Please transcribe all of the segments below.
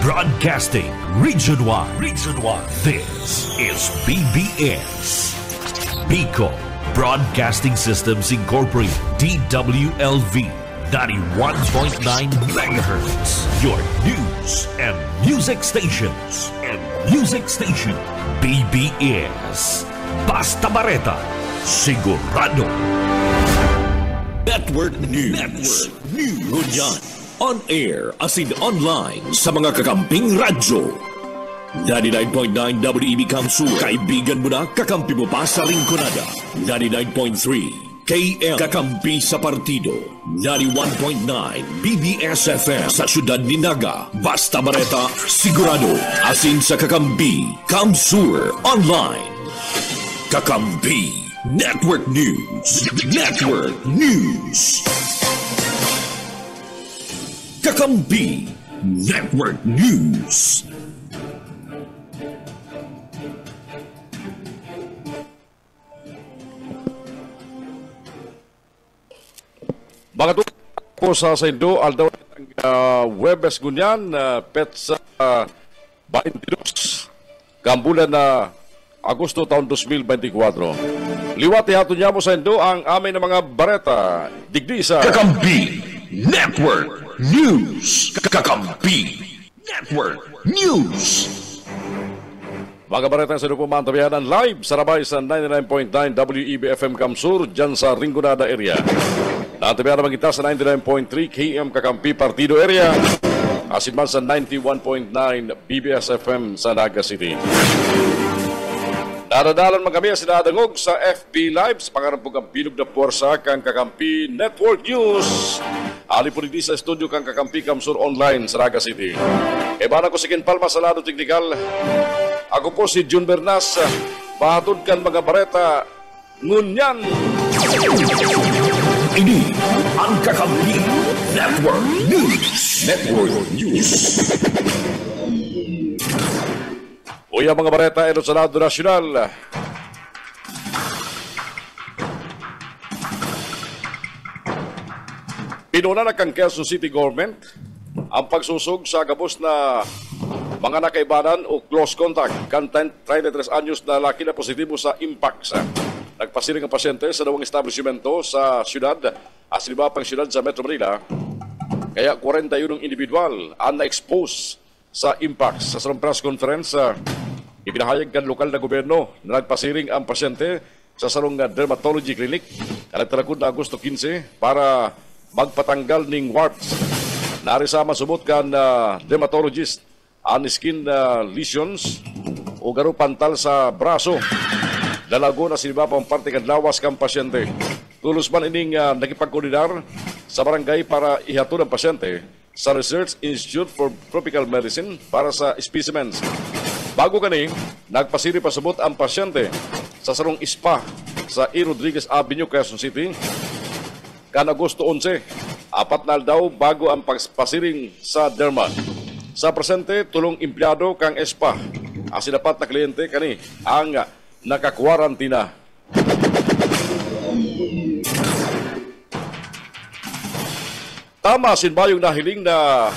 Broadcasting Region 1. Region 1. This is BBS. Bicol Broadcasting Systems Incorporated. DWLV. 91.9 megahertz. Your news and music stations. BBS. Basta Bareta. Sigurado. Network News. Ngunyan. On air as in online sa mga kakamping radyo. 99.9 WEB Kamsur. Kaibigan mo na, kakampi mo pa sa Rinconada. 99.3 KM Kakampi sa Partido. 91.9 BBS FM sa Syudad ni Naga. Basta Bareta, sigurado. Asin sa Kakampi, Kamsur Online. Kakampi Network News. Kakampi Network News. Mga po sa Saindo, aldaw ng Webes Gunyan, Petsa 22, kambulan na Agosto taon 2024. Liwati hato niya mo sa Saindo ang aming mga bareta. Digdi sa Kakampi Network News. Kakampi Network News. Mga bareta sa po mantabihanan live sa Rabay sa 99.9 WEB FM Kamsur dyan sa Rinconada area. Nantabihanan naman kita sa 99.3 KM Kakampi Partido area. Asin man sa 91.9 BBS FM sa Naga City. Nadadalan man kami sinadangog sa FB Live sa pangarampog ang bilog na puwersa kang Kakampi Network News. Ali po sa studio kang Kakampi Kamsur Online sa Naga City. Ebana ko si Ken Palma sa lado teknikal. Ako po si Jun Bernas. Pahatod kan mga bareta ngunyan. Ini ang Kakampi Network News. Uya mga bareta ito sa lado nasyonal. Pinuna na kang Quezon City Government ang pagsusog sa gabos na mga nakaibanan o close contact kan 33 anyos na laki na positibo sa Impax. Nagpasiring ang pasyente sa dalawang establishmento sa syudad, as iba pang syudad sa Metro Manila. Kaya 41 individual ang na-expose sa Impax. Sa sarong press conference, ipinahayag kan lokal na gobyerno na nagpasiring ang pasyente sa sarong dermatology clinic kalagtarakod na Agosto 15 para magpatanggal ng warts. Narisama subot kan dermatologist ang skin lesions o garo pantal sa braso. Dalago na siniba pang parte kan lawas kang pasyente. Tulos man ining nakipagkoordinar sa barangay para ihatod ang pasyente sa Research Institute for Tropical Medicine para sa specimens. Bago kani, nagpasiri pasabot ang pasyente sa sarong spa sa E. Rodriguez Avenue, Quezon City. Kan Agosto 11, apat na daw bago ang pasiring sa derma. Sa presente, tulong empleyado kang spa. Ang sinapat na kliyente kani ang nakakwarantina. Tama sinbayong nahiling na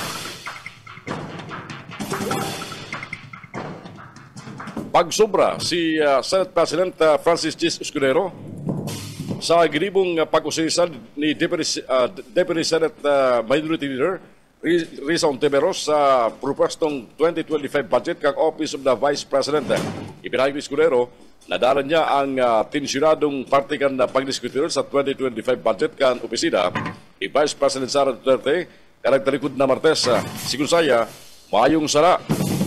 pagsobra si Senate President Francis Chis Escudero sa ginibong pag-usisan ni Deputy Senate Minority Leader Risa Ontiveros sa propostong 2025 budget kang Office of the Vice President. Ipinahayag ni Escudero na dalan niya ang tensyonadong partikan na pagdiskutir sa 2025 budget kan opisina ni Vice President Sara Duterte karagtalikod na Martes. Sigun saya, mayong sara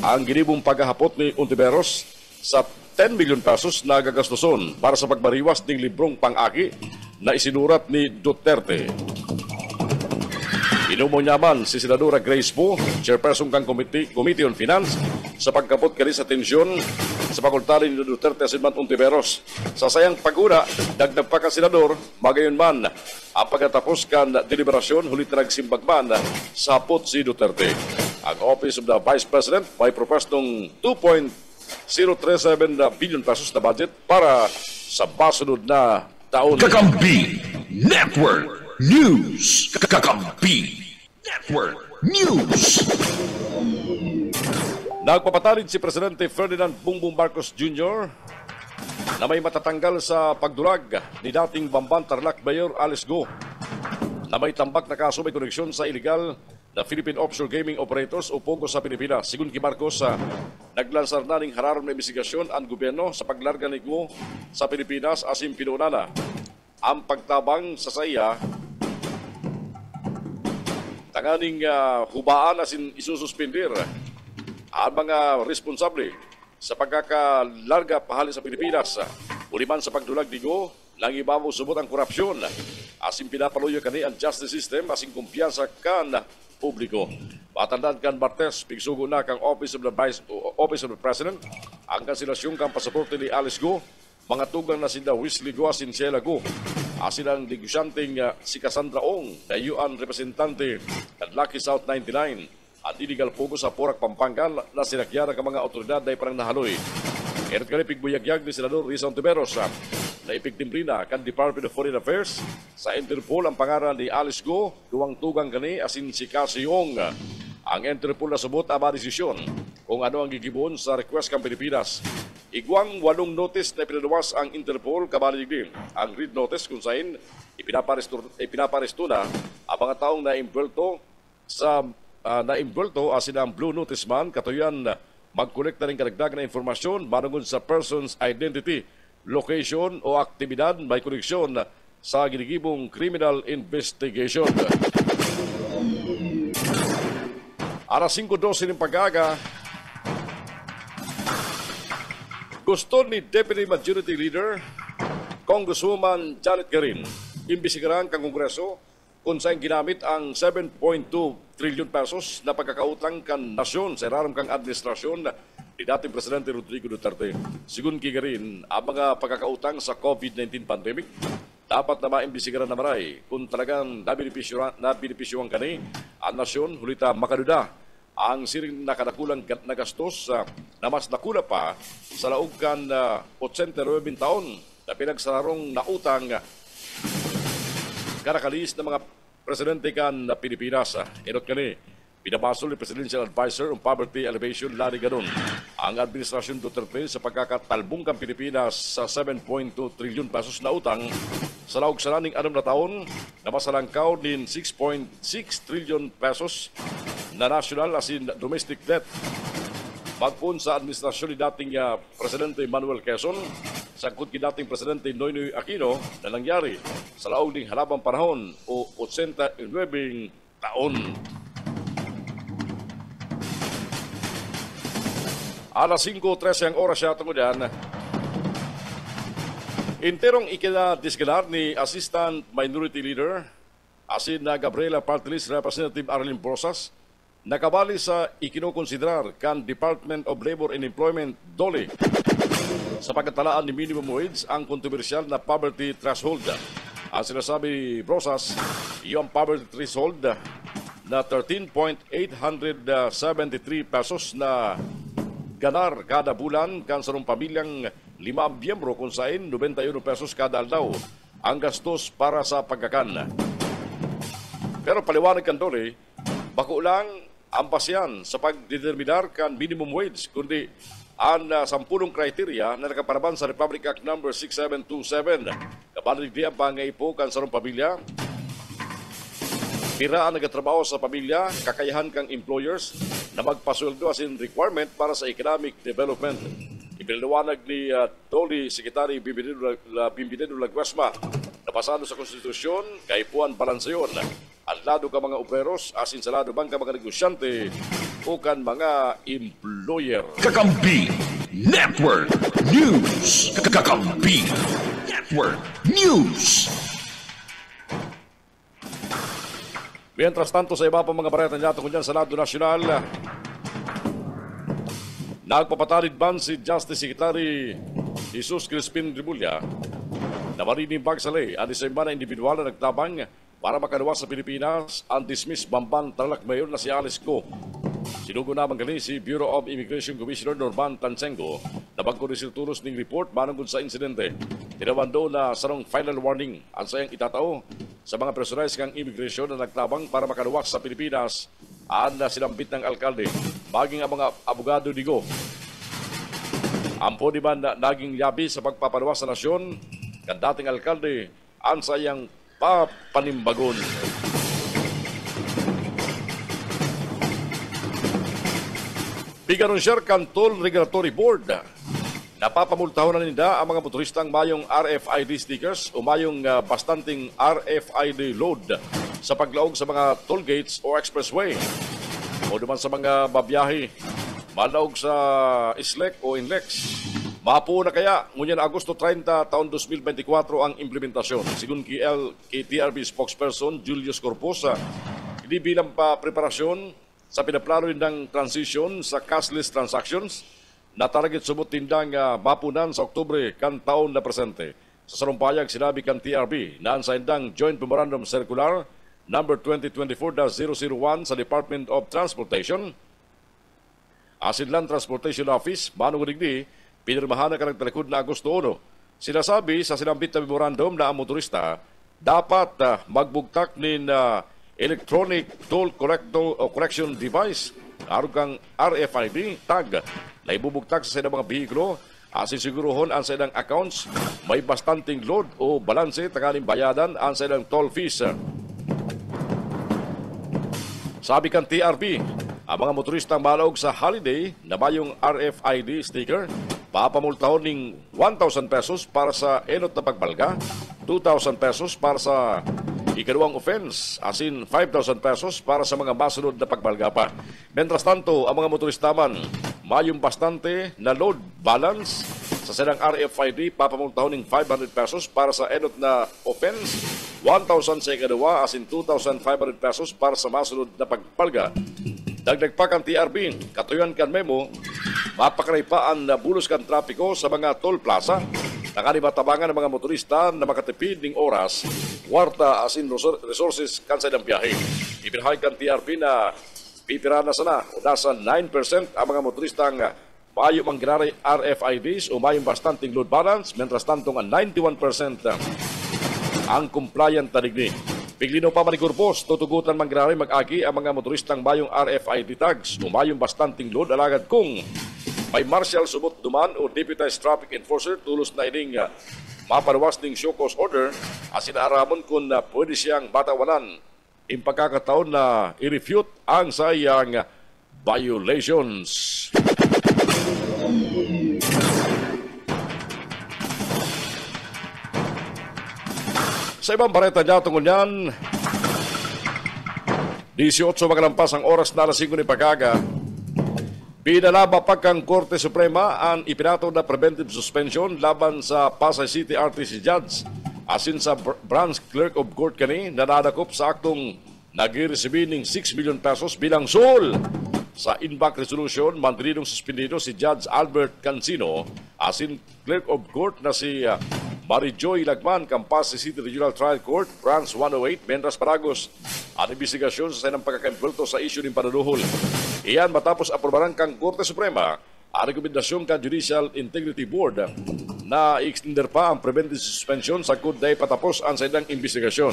ang ginibong paghahapot ni Ontiveros sa 10 million pesos na gagastuson para sa pagbariwas ng librong pang-aki na isinurat ni Duterte. Inumo naman si Senadora Grace Poe, chairperson kang Committee on Finance, sa pagkapot kani sa tensyon sa pakultali ni Duterte Asinman Ontiveros. Sa sayang paguna, dagdag pa ka senador, magayon man ang pagkatapos kan deliberasyon hulit na nagsimbagman sa hapot si Duterte. Ang Office of the Vice President may propose ng 2.037 billion pesos na budget para sa basunod na taon. Kakampi Network News. Kakampi Network News. Nagpapatarid si Presidente Ferdinand Bongbong Marcos Jr. na may matatanggal sa pagdulag ni dating Bamban Tarlac Mayor Alice Go na may tambak na kaso may koneksyon sa illegal na Philippine Offshore Gaming Operators o POGO sa Pilipinas. Sigun kay Marcos, naglansar na ning hararon na investigasyon ang gobyerno sa paglarga ni Go sa Pilipinas asin pinunana ang pagtabang sa saya tanganing hubaan asin isususpindir ang mga responsable sa pagkakalarga pahali sa Pilipinas. Uliman sa pagdulag ni Go, lang ibabaw subot ang korupsyon. Asin pinapaluyo kani ang justice system asin kumpiyansa kan publiko. Matandaan kan Martes, pigsugo na kang Office of the President ang kanselasyon kang pasaporte ni Alice Go. Mga tugang na sinda Wesley Go asin Sheila Go. Asin ang negosyanteng si Cassandra Ong, na UN representante ng Lucky South 99. At illegal pogo sa Porac, Pampanga na sinakyara ka mga otoridad na iparang nahaloy. Erot kani pigbuyagyag ni Senador Risa Ontiveros na ipigtimbrina kan Department of Foreign Affairs sa Interpol ang pangaran ni Alice Go, duwang tugang kani asin si Cassie Ong. Ang Interpol na subot ang desisyon kung ano ang gigibon sa request kang Pilipinas. Igwang 8 notice na pinaluwas ang Interpol kabaligdim. Ang read notice kung saan ipinaparesto na ang mga taong na-imbulto asin ang Blue Notice man katuyan magkolekta ng karagdagan na informasyon manungod sa person's identity, location o aktibidad may koneksyon sa ginigibong criminal investigation. Alas 5:12 ng pag-aga, gusto ni Deputy Majority Leader Congresswoman Janet Garin imbisigaran kang Kongreso kung saan ginamit ang 7.2 trillion pesos na pagkakautang kan nasyon sa iraram kang administrasyon ni dating Presidente Rodrigo Duterte. Sigun kigarin, ang mga pagkakautang sa COVID-19 pandemic dapat na maimbisigaran na maray kung talagang nabinipisyuhan kani ang nasyon hulita makaduda ang siring nakadakulang na gastos na mas nakula pa sa laog kan 89 taon na pinagsararong nautang karakalis ng mga presidente kan na Pilipinas. Inot kani, pinabasol ni Presidential Advisor on Poverty Elevation Larry Gadon ang Administrasyon Duterte sa pagkakatalbong kang Pilipinas sa 7.2 trillion pesos na utang sa laog sa naning 6 na taon na masalangkaw din 6.6 trillion pesos na national as in domestic debt. Magpun sa administrasyon ni dating Presidente Manuel Quezon, sangkot ki dating Presidente Noynoy Aquino na nangyari sa laog ding halabang panahon o 89 taon. Alas 5:13 ang oras siya tungod yan. Interong ikinadisgalar ni Assistant Minority Leader asin na Gabriela Partilis Representative Arlene Brosas nakabali sa ikinokonsiderar kan Department of Labor and Employment DOLE sa pagkatalaan ni minimum wage ang kontrobersyal na poverty threshold. Ang sinasabi ni Brosas, yung poverty threshold na 13.873 pesos na ganar kada bulan kan sarong pamilyang 5 miyembro kung saan 91 pesos kada aldaw ang gastos para sa pagkakan. Pero paliwanag kan DOLE, bako lang ang pasyan sa pagdeterminar kan minimum wage kundi ang 10 kriteria na nakaparaban sa Republic Act No. 6727. Kabalig di ang pangaipo kan sarong pamilya, pira ang nagatrabaho sa pamilya, kakayahan kang employers na magpasweldo as in requirement para sa economic development. Ipinaliwanag ni DOLE Secretary Bimbinero Laguasma na pasado sa konstitusyon, kaipuan balansayon ang lado ka mga operos asin sa lado bang ka mga negosyante o kan mga employer. Kakampi Network News. Kakampi Network News. Mientras tanto, sa iba pa mga bareta natin kung dyan sa lado nasyonal, nagpapatarid ban si Justice Secretary Jesus Crispin Rimulya na marinimbag sa lay ang isa na individual na nagtabang para makaluwas sa Pilipinas ang dismiss Bamban Tarlac Mayor na si Alice Go. Sinugo naman kani si Bureau of Immigration Commissioner Norman Tansengo na pagkurisiltulos ng report manungod sa insidente. Tinawando na sarong final warning ang sayang itatao sa mga personalis kang immigration na nagtabang para makaluwas sa Pilipinas na sinambit ng alkalde, maging ang mga abogado digo. Ampo di man naging yabi sa pagpapaluwas sa nasyon, kan dating alkalde, ang sayang papanimbagon. Piganunsyer kan Toll Regulatory Board. Napapamultahon na nila ang mga motoristang mayong RFID stickers o mayong bastanting RFID load sa paglaog sa mga toll gates o expressway. O naman sa mga babiyahe, malaog sa ISLEC o INLEX. Mapo na kaya, ngunyan Agosto 30, taon 2024 ang implementasyon. Sigun KTRB spokesperson Julius Corposa, hindi bilang pa preparasyon sa pinaplano ng transition sa cashless transactions na target subot tindang mapunan sa Oktubre kan taon na presente. Sa sarumpayag, sinabi kan TRB na ang saindang Joint Memorandum Circular number 2024-001 sa Department of Transportation, Asinlan Transportation Office, Manong Rigdi, pinirmahan na kanagtalikod na Agosto 1. Sinasabi sa sinambit na memorandum na ang motorista dapat magbugtak nin electronic toll correction device aron kang RFID tag na ibubugtak sa mga behikulo asin siguruhon ang sa ilang accounts may bastanting load o balanse takaling bayadan ang sa ilang toll fees. Sabi kan TRB, ang mga motoristang malaog sa holiday na mayong RFID sticker papamultahon ning 1,000 pesos para sa enot na pagbalga, 2,000 pesos para sa ikaduang offense, asin 5,000 pesos para sa mga masunod na pagbalga pa. Mentras tanto, ang mga motorista man, mayong bastante na load balance sa silang RFID, papamultahon ng 500 pesos para sa enot na offense, 1,000 sa ikaduwa, asin 2,500 pesos para sa masunod na pagbalga. Dagdag pa kan TRB, katuyan kan memo, mapakaraypaan na bulos kan trapiko sa mga toll plaza, nakanibatabangan ng mga motorista na makatipid ng oras, kwarta asin resources kan sa ilang biyahe. Ipinahay kan TRB na pipira na sana o nasa 9% ang mga motoristang mayo mang ginari RFIDs o mayong bastanting load balance, mentras tantong 91% ang compliant tadigni. Piglino pa Manikurpos, tutugutan mang ginari mag-agi ang mga motoristang mayong RFID tags o mayong bastanting load alagad kung may martial subot duman o deputized traffic enforcer tulos na ining mapaluwas ng show cause order asin aramon kung pwede siyang batawanan in pagkakataon na i-refute ang sayang violations. Sa ibang bareta niya tungkol yan, 18 magalampas ang oras na alas 5 ni Pagaga, pinalaba pagkang Korte Suprema ang ipinato na preventive suspension laban sa Pasay City RTC Judge asin sa branch clerk of court kani na nadakop sa aktong nag-resibi ng 6 million pesos bilang sul. Sa in-bank resolution, mandrinong suspendido si Judge Albert Cancino asin clerk of court na si Marijoy Lagman, Campas City Regional Trial Court, Branch 108, Menras Paragos, ang investigasyon sa sinang pagkakampulto sa isyu ng panunuhol. Iyan matapos aprobaran kang Korte Suprema ang rekomendasyon kang Judicial Integrity Board na i-extender pa ang preventive suspension sa kuday patapos ang silang investigasyon.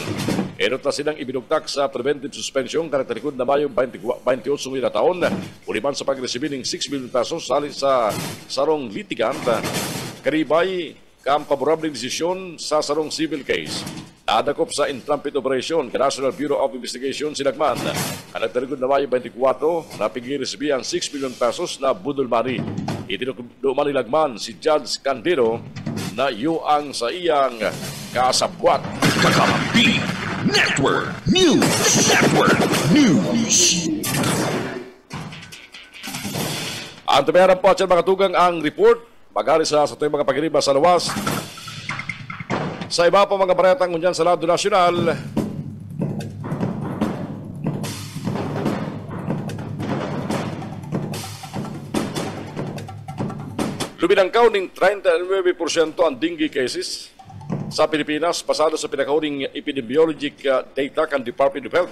Erot na silang ibinugtak sa preventive suspension karatalikod na mayong 28 na taon, uliman sa pag-resibi ng 6 million pesos salit sa sarong litigant, karibay ang paborableng desisyon sa sarong civil case. Nadakop sa in-trumpet operation ka National Bureau of Investigation sinagman ang nagtarigod na Mayo 24 na pigiresibi ang 6 million pesos na budol money. Itinukduman nilagman si Judge Candero na yuang sa iyang kasabwat. Kakampi Network News. Ang tumayaran po at mga tugang ang report magari sa tuwing mga pagiriba sa lawas. Sa iba pa mga baretang ngunyan sa lado nasyonal, luminangkaw ng 39% ang dengue cases sa Pilipinas pasado sa pinakauring epidemiologic data kan Department of Health.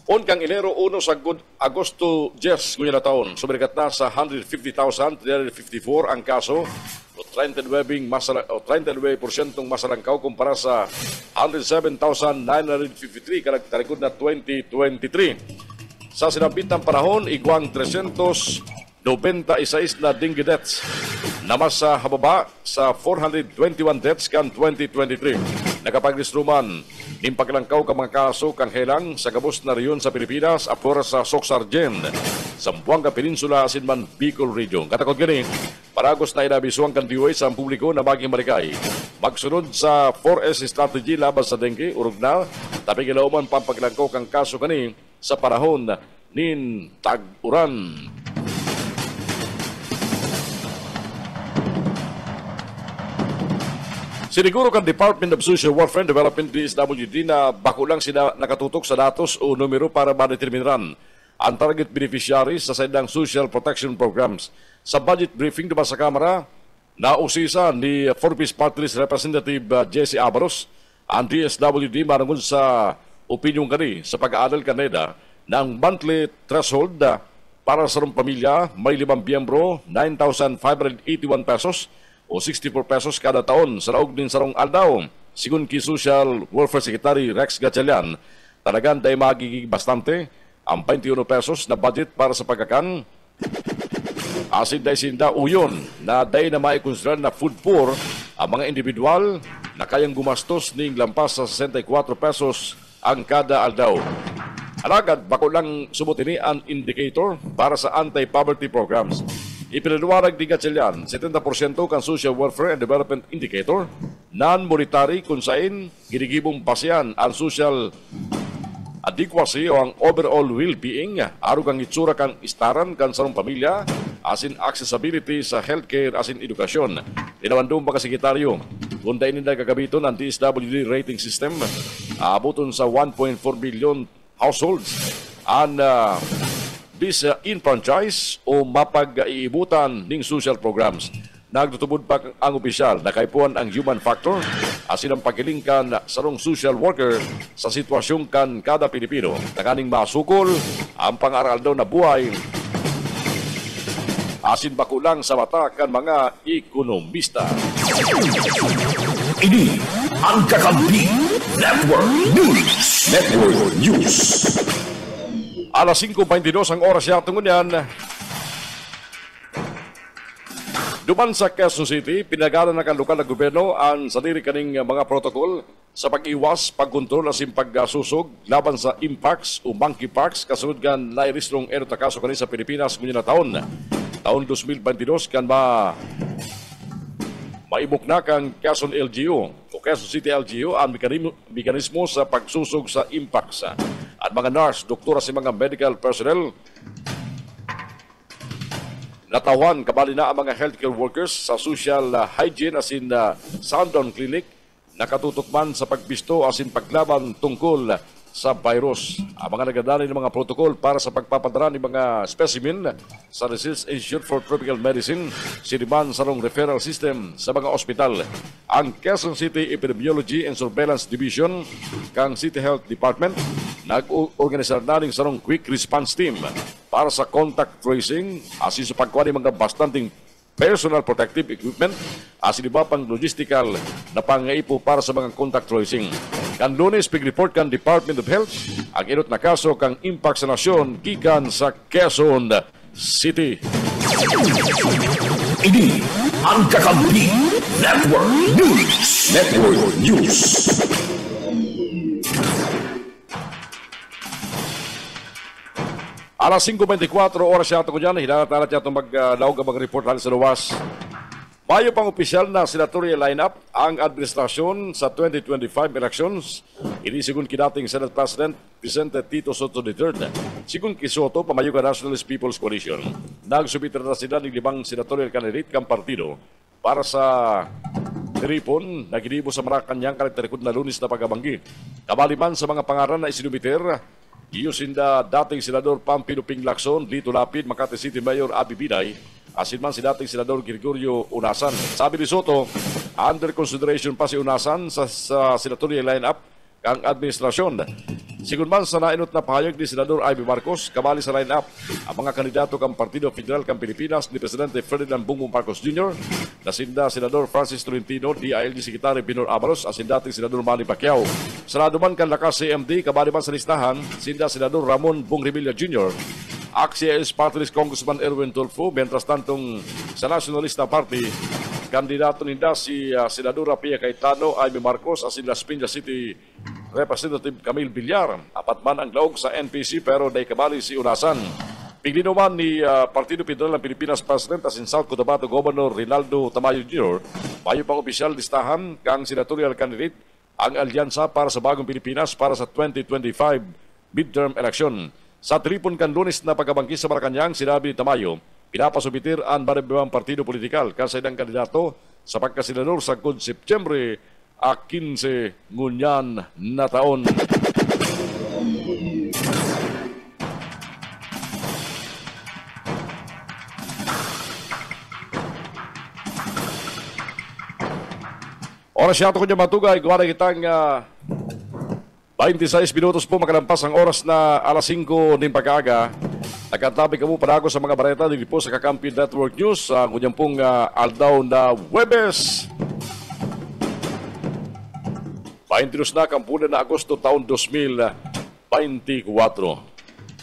On kang Enero 1 sa Agosto 10 ngunyan na taon, sumirikat na sa 150,354 ang kaso o 39% masalangkaw kumpara sa 107,953 kalagtarikod na 2023. Sa sinabitang panahon, igwang 396 na dengue deaths na mas hababa sa 421 deaths kan 2023. Nakapagrestruman ning paglangkaw ka mga kaso kang helang sa gabos na riyon sa Pilipinas apor sa Socsargen, Zamboanga Peninsula asin man Bicol Region. Katakot gani, paragos na inabisuang kan diway sa publiko na maging marikay. Magsunod sa 4S strategy laban sa dengue, urog na, tapi kilauman pampaglangkaw kang kaso kani sa panahon nin tag-uran. Siniguro kan Department of Social Welfare and Development DSWD na bako lang sila nakatutok sa datos o numero para madeterminan ang target beneficiaries sa saydang social protection programs. Sa budget briefing diba sa Kamara, nausisa ni Forbes Party List Representative Jesse Abalos ang DSWD marungon sa opinion kani sa pag-aaral kaneda ng monthly threshold para sa pamilya may 5 miyembro, 9,581 pesos o 64 pesos kada taon sa laog din sarong aldaw. Sigun ki Social Welfare Secretary Rex Gatchalian, talagang day magiging bastante ang 21 pesos na budget para sa pagkakan. Asin day sinda uyon na day na maikonsiderar na food poor ang mga individual na kayang gumastos ning lampas sa 64 pesos ang kada aldaw. Alagad, bako lang sumutini ang indicator para sa anti-poverty programs. Ipinaliwanag ni Gatchalian, 70% kan Social Welfare and Development Indicator, non-monetary kung saan ginigibong basehan ang social adequacy o ang overall well-being, aro kang itsura kang istaran kan sarong pamilya, asin accessibility sa healthcare asin edukasyon. Tinawandong pa sekretaryo, kung dahil nila gagabiton ang DSWD rating system, abuton sa 1.4 million households and this enfranchise o mapag-iibutan ning social programs. Nagtutubod pa ang opisyal na kaipuan ang human factor asin ang pagkilingkan sarong social worker sa sitwasyon kan kada Pilipino na kaning masukol ang pangaral daw na buhay asin bakulang sa mata kan mga ekonomista. Ini ang Kakampi Network News. Alas 5:22 ang oras siya tungon yan. Duman sa Quezon City, pinagalan na kan lokal na gobyerno ang sarili kaning mga protokol sa pag-iwas, pagkontrol asin pagsusog laban sa impacts o monkeypox kasunod kan nairestrong erota kaso kanin sa Pilipinas ngunyan na taon. Taon 2022 kan maibok na kang Quezon LGU o Quezon City LGU ang mekanismo sa pagsusog sa impacts. At mga nurse, doktora si mga medical personnel natawan kabali na ang mga healthcare workers sa social hygiene asin Sundown Clinic nakatutok man sa pagbisto asin paglaban tungkol sa virus. Ang mga nagadali ng mga protocol para sa pagpapadala ng mga specimen sa Research Institute for Tropical Medicine, siniman sa referral system sa mga ospital. Ang Quezon City Epidemiology and Surveillance Division kang City Health Department nag-organisar na rin sa quick response team para sa contact tracing asin sa pagkuha ng mga bastanting personal protective equipment asin iba pang logistical na pangaipo para sa mga contact tracing. Kan Lunes, pig-report kan Department of Health ang inot na kaso kang impact sa nasyon gikan sa Quezon City. Ini ang Kakampi Network News. Alas 5:24 oras siya ito ko dyan. Hinatalat siya itong mag-laog ang mag-report halin sa luwas. Mayo pang opisyal na senatorial lineup ang administrasyon sa 2025 elections. Ini sigun kidating Senate President Vicente Tito Soto III. Sigun kisoto, pamayo ka Nationalist People's Coalition. Nagsubitra na sila ng 5 senatorial candidate kang partido para sa Tiripon na ginibo sa Marakanyang karakterikod na Lunes na pagabanggi. Kabaliman sa mga pangaran na isinubiter, iusinda dating Senador Pampino Ping Lacson, Lito Lapid, Makati City Mayor Abi Biday, asin man si dating Senador Gregorio Unasan. Sabi ni Soto, under consideration pa si Unasan sa senatorial lineup kang administrasyon. Sigun man sa nainot na pahayag ni Senador Ivy Marcos, kabali sa line-up ang mga kandidato kang Partido Federal kang Pilipinas ni Presidente Ferdinand Bongbong Marcos Jr., nasinda Senador Francis Tolentino, DILG Secretary Pinor Avalos, asin dating Senador Manny Pacquiao. Sarado man kan lakas CMD, kabali man sa listahan, sinda Senador Ramon Bong Revilla Jr., AXIS Party List Congressman Erwin Tulfo, mientras tantong sa Nationalista Party, kandidato ninda si Senadora Pia Cayetano, Ivy Marcos, asin Las Piñas City Representative Camille Villar. Apat man ang laog sa NPC pero day kabali si Unasan. Piglino man ni Partido Federal ng Pilipinas President asin South Cotabato Governor Rinaldo Tamayo Jr. Bayo pang opisyal listahan kang senatorial candidate ang alyansa para sa bagong Pilipinas para sa 2025 midterm election. Sa tripon kan Lunes na pagkabangkis sa Malacanang, sinabi ni Tamayo, pinapasubitir ang baribang partido politikal kasi ng kandidato sa pagkasenador sa September 15 ngunyan na taon. Oras yato ko niya matugay, gawa na kitang 26 minutos po makalampas ang oras na alas 5 din pagkaga. Nagkatabi ka mo para ako sa mga bareta dito po sa Kakampi Network News. Kunyang pong aldaw na Huwebes. 22 na kampunan na Agosto taon 2024.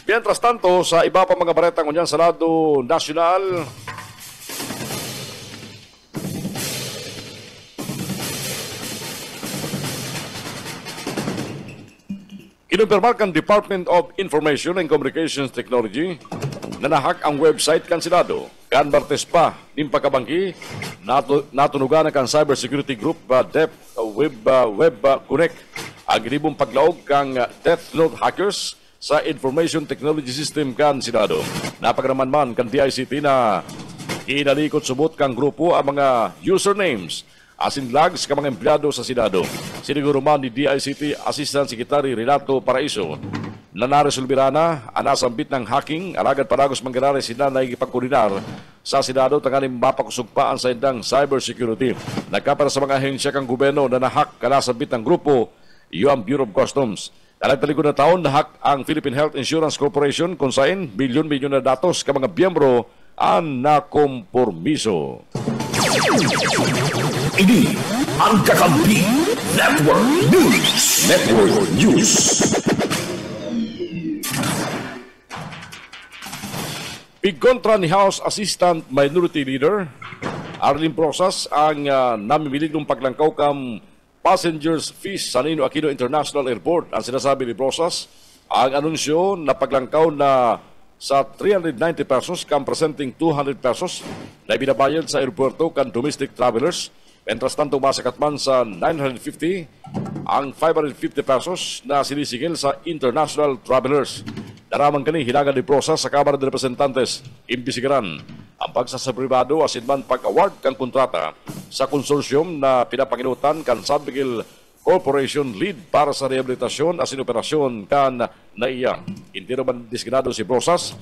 Mientras tanto, sa iba pa mga bareta kunyan sa lado nasyonal, kinumpirmar kan Department of Information and Communications Technology na nahak ang website kan Senado. Kan Martes pa, ning pagkabangki, natunugan kan cybersecurity group Death Web Connect ang ginibong paglaog kang Death Note hackers sa Information Technology System kan Senado. Napagaraman man kan DICT na inalikot subot kang grupo ang mga usernames asin logs ka mga empleyado sa Senado. Siniguro man ni DICT Assistant Secretary Renato Paraiso na naresolbira na anasambit ng hacking alagad paragos manggirari sila na ikipagkoordinar sa Senado tanganing mapakusog pa ang saindang cybersecurity. Nagkapara sa mga ahensya kang gobyerno na nahack kanasambit ng grupo iyo ang Bureau of Customs. Talagtalikod na taon nahack ang Philippine Health Insurance Corporation kung saan bilyon-bilyon na datos ka mga biyembro ang nakompormiso. Ini ang Kakampi Network News. Network News. Pigkontra ni House Assistant Minority Leader Arlene Brosas ang namimilig ng paglangkaw kam passengers fees sa Nino Aquino International Airport. Ang sinasabi ni Brosas, ang anunsyo na paglangkaw na sa 390 pesos kam presenting 200 pesos na binabayad sa aeropuerto kan domestic travelers. Mientras tanto, masakat man sa 950 ang 550 pesos na sinisigil sa international travelers. Daramang kani hilagan ni Brosas sa Kamara de Representantes, imbisigaran ang pagsasapribado asin man pag-award kang kontrata sa konsorsyum na pinapanginutan kan San Miguel Corporation lead para sa rehabilitasyon asin operasyon kan NAIA. Hindi naman diskinado si Brosas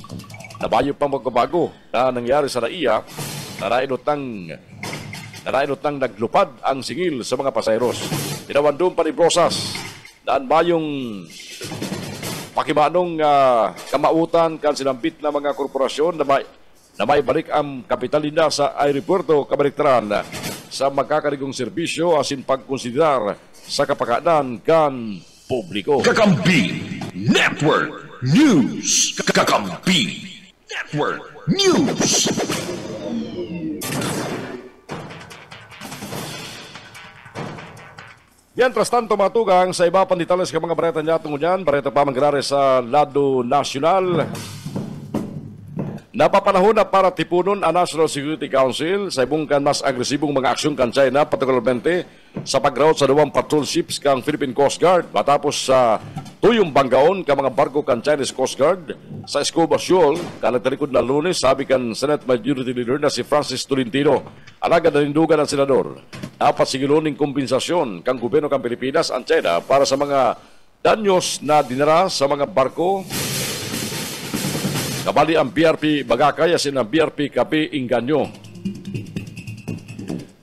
na bayo pang magbabago na nangyari sa NAIA narainot nang naglupad ang singil sa mga pasayros. Tinawandong pa ni Brosas na bayong pakimanong kamautan kan sinambit na mga korporasyon na may balik ang kapital nila sa aeropuerto kabaliktaran sa magkakarigong serbisyo asin pagkonsiderar sa kapakanan kan publiko. Kakampi Network News. Kakampi Network News. Mientras tanto, matugang sa iba pang detalles ka mga bareta niya tungo niyan, bareta pa mangrare sa lado nasyonal. Napapanahon na para tipunon ang National Security Council sa ibungkan mas agresibong mga aksyon kan China, partikularmente sa pag-route sa dalawang patrol ships kang Philippine Coast Guard matapos sa tuyong banggaon ka mga barko kan Chinese Coast Guard sa Escobar Shoal kanagtalikod na Lunes, sabi kan Senate Majority Leader na si Francis Tolentino. Alagad na nindugan ng senador. Dapat sigiloning kompensasyon kang gobyerno kang Pilipinas ang China para sa mga danyos na dinara sa mga barko. Kabali ang BRP Bagakay asin ang BRP Kapi Inganyo.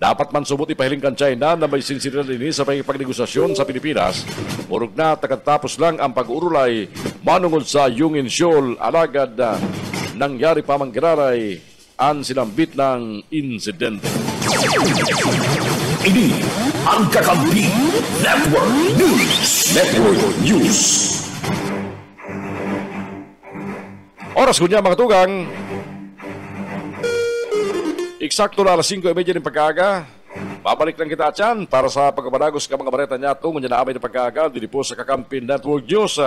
Dapat man subot ipahiling kan China na may sinsiridad ini sa pagnegosasyon sa Pilipinas. Murag na takatapos lang ang pag-urulay manungod sa Yungin Shoal alagad na nangyari pa manggiraray ang sinambit ng insidente. Ini ang Kakampi Network News. Network News. Oras ko niya mga tugang. Eksakto na alas 5:30 ng pagkaaga. Babalik lang kita dyan para sa pagkapadagos ka mga bareta niya tungo niya na amay ng pagkaaga. Dili po sa Kakampi Network News.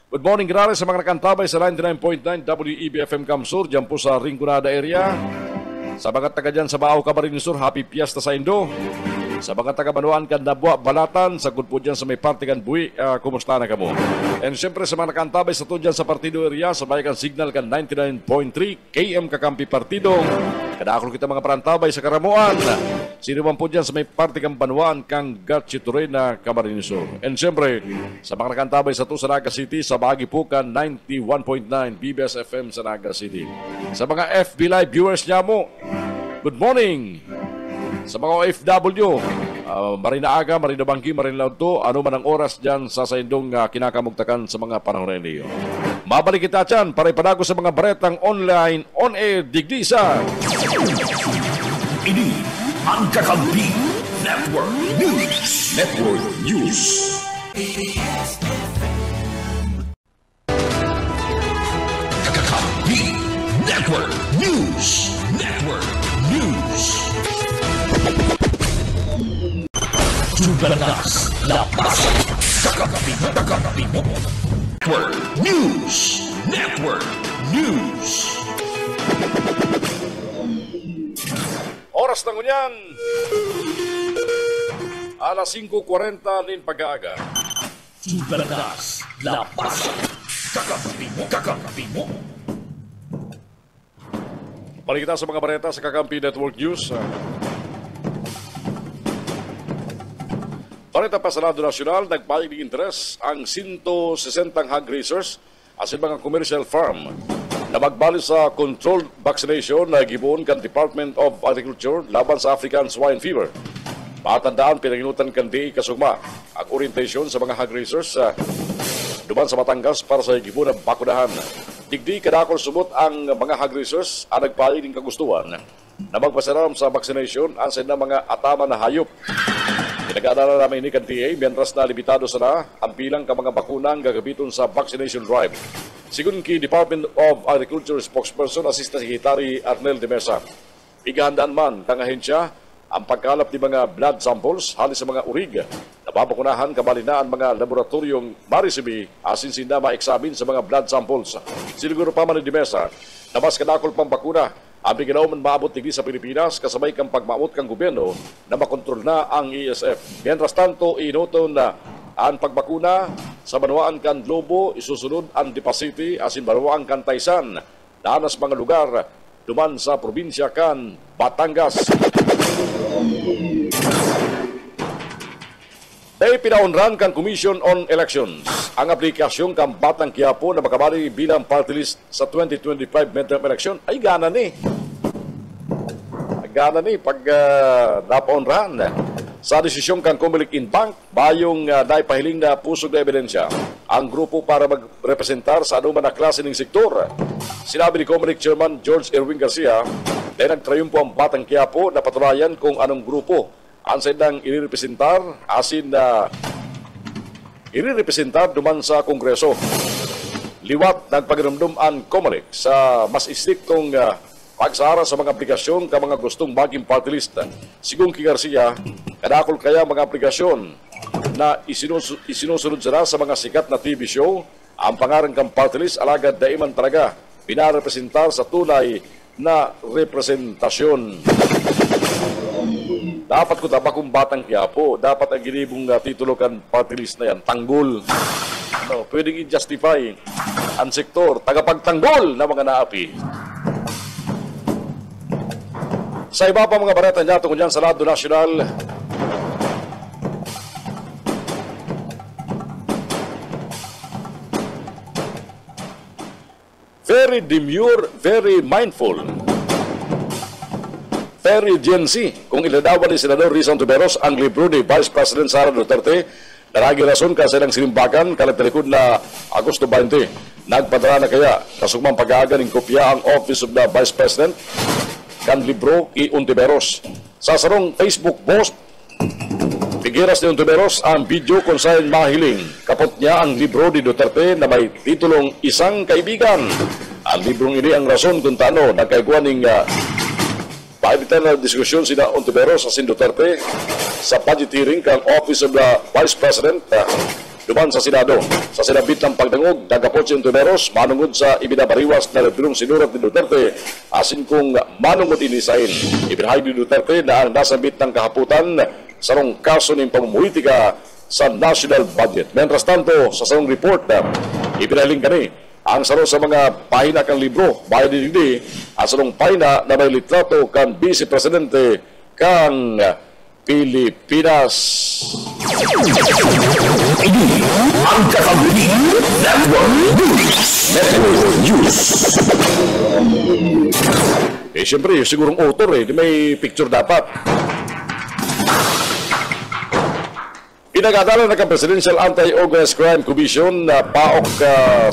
Good morning, grabe sa mga nakantabay sa 99.9 WEB-FM Kamsur. Diyan po sa Rinconada area. Sa mga taga dyan sa Baaw, Camarines Sur, happy Fiesta sa Indo. Sa mga taga Banuan, Kandabwa, Balatan, sa good po dyan sa may party kan Bui, kumusta na kamo? And siyempre sa mga nakantabay sa to dyan sa Partido area, sa bayan kan Signal kan 99.3 KM Kakampi Partido. Kadakol kita mga parantabay sa Karamuan. Sino man po dyan sa may party kan Banuan, kang Gatchituray Camarines Sur. And siyempre sa mga nakantabay sa to sa Naga City, sa bahagi po kan 91.9 BBS FM sa Naga City. Sa mga FB Live viewers niya mo, good morning! Sa mga OFW, Marina Aga, Marina Bangki, Marina Lauto, ano man ang oras dyan sa Saindong kinakamugtakan sa mga panahon niyo. Mabalik kita dyan para ipadago sa mga baretang online, on-air, digdisa. Ini ang Kakampi Network News. Network News. Kakampi Network News. Network News. Tubalas, lapas, Kakampi mo. Network News. Network News. Oras na ngunyan. Alas 5:40 din pag-aaga. Tubalas, lapas, Kakampi mo. Balik kita sa mga bareta sa Kakampi Network News. Bareta pa sa Lado Nasyonal, nagbayag ng interes ang 160 hog raisers at mga commercial farm na magbali sa controlled vaccination na gibuon kan Department of Agriculture laban sa African Swine Fever. Matandaan, pinaginutan kan DA kasugma ang orientation sa mga hog raisers duman sa Batangas para sa gibuon na bakunahan. Digdi kadakol sumot ang mga hog raisers ang nagbayag ng kagustuhan na magpasaram sa vaccination asin na mga atama na hayop. Pinag-aalala namin ni KNTA mientras na limitado sana ang bilang ka mga bakunang gagabiton sa vaccination drive. Sigun ki Department of Agriculture spokesperson Assistant Secretary Arnel de Mesa, igahandaan man kang ahensya ang pagkalap ni mga blood samples halis sa mga urig na babakunahan kabalinaan mga laboratoryong marisibi asin sinda ma-examine sa mga blood samples. Siniguro pa man ni de Mesa na mas kadakol pang bakuna ang bigalaw man maabot tigdi sa Pilipinas kasabay kang pagmaamot kang gobyerno na makontrol na ang ESF. Mientras tanto, inuto na ang pagbakuna sa Banuaan kan Lobo, isusunod ang Dipacity asin Banuaan kan Taysan, danas mga lugar duman sa probinsya kan Batangas. Dahil pinaunran kan Commission on Elections ang aplikasyon kang Batang Quiapo na makabali bilang party list sa 2025 midterm election ay gana ni. Gana ni pag napaunran sa desisyon kang Comelec in Bank bayong naipahiling na pusog na ebidensya ang grupo para magrepresentar sa anuman na klase ng sektor. Sinabi ni Comelec Chairman George Erwin Garcia na nagtrayumpo ang Batang Quiapo na patulayan kung anong grupo ang sedang irirepresentar asin na irirepresentar duman sa Kongreso. Liwat nagpagiramdom ang Comelec sa mas istriktong pagsara sa mga aplikasyon ka mga gustong maging party list. Sigung ki Garcia, kadakol kaya mga aplikasyon na isinusunod sila sa mga sikat na TV show ang pangarang kang party list alagad daiman talaga pinarepresentar sa tunay na representasyon. Dapat ko tabakong Batang Quiapo, dapat ang ginibong titulo kan party list na yan, tanggol. No, pwedeng i-justify ang sektor, tagapagtanggol na mga naapi. Sa iba pa mga bareta niya tungkol yan sa Lado Nasyonal, very demure, very mindful. per urgency kung iladawan ni Senador Rizal Ontiveros ang libro ni Vice President Sara Duterte na naging rason kasi ng sinimbakan kalatalikod na Agosto 20. Nagpadala na kaya kasugmang pag-aaga ng kopya ang Office of the Vice President kan libro kay Ontiveros. Sa sarong Facebook post, pigiras ni Ontiveros ang video kung saan mahiling kapot niya ang libro ni Duterte na may titulong Isang Kaibigan. Ang librong ini ang rason kung tano nagkaiguan ng paibitan na diskusyon sina Ontiveros sa Duterte sa budget hearing kang Office of the Vice President duman sa Senado. Sa sinabit ng pagdangog, nagapot si Ontiveros manungod sa ibinabariwas na librong sinurat ni Duterte asin kung manungod inisain. Ibinahay ni Duterte na ang nasabit ng kahaputan sarong kaso ng pamumulitika sa national budget. Mientras tanto, sa sarong report na ibinaling kani ang saro sa mga pahina kang libro, bayan hindi, ang sarong pahina na may litrato kang Vice Presidente kang Pilipinas. Ini ang Kakabuni Network News. Siyempre, sigurong author di may picture dapat. Pinag-adalan ng Presidential Anti-Organized Crime Commission na PAOK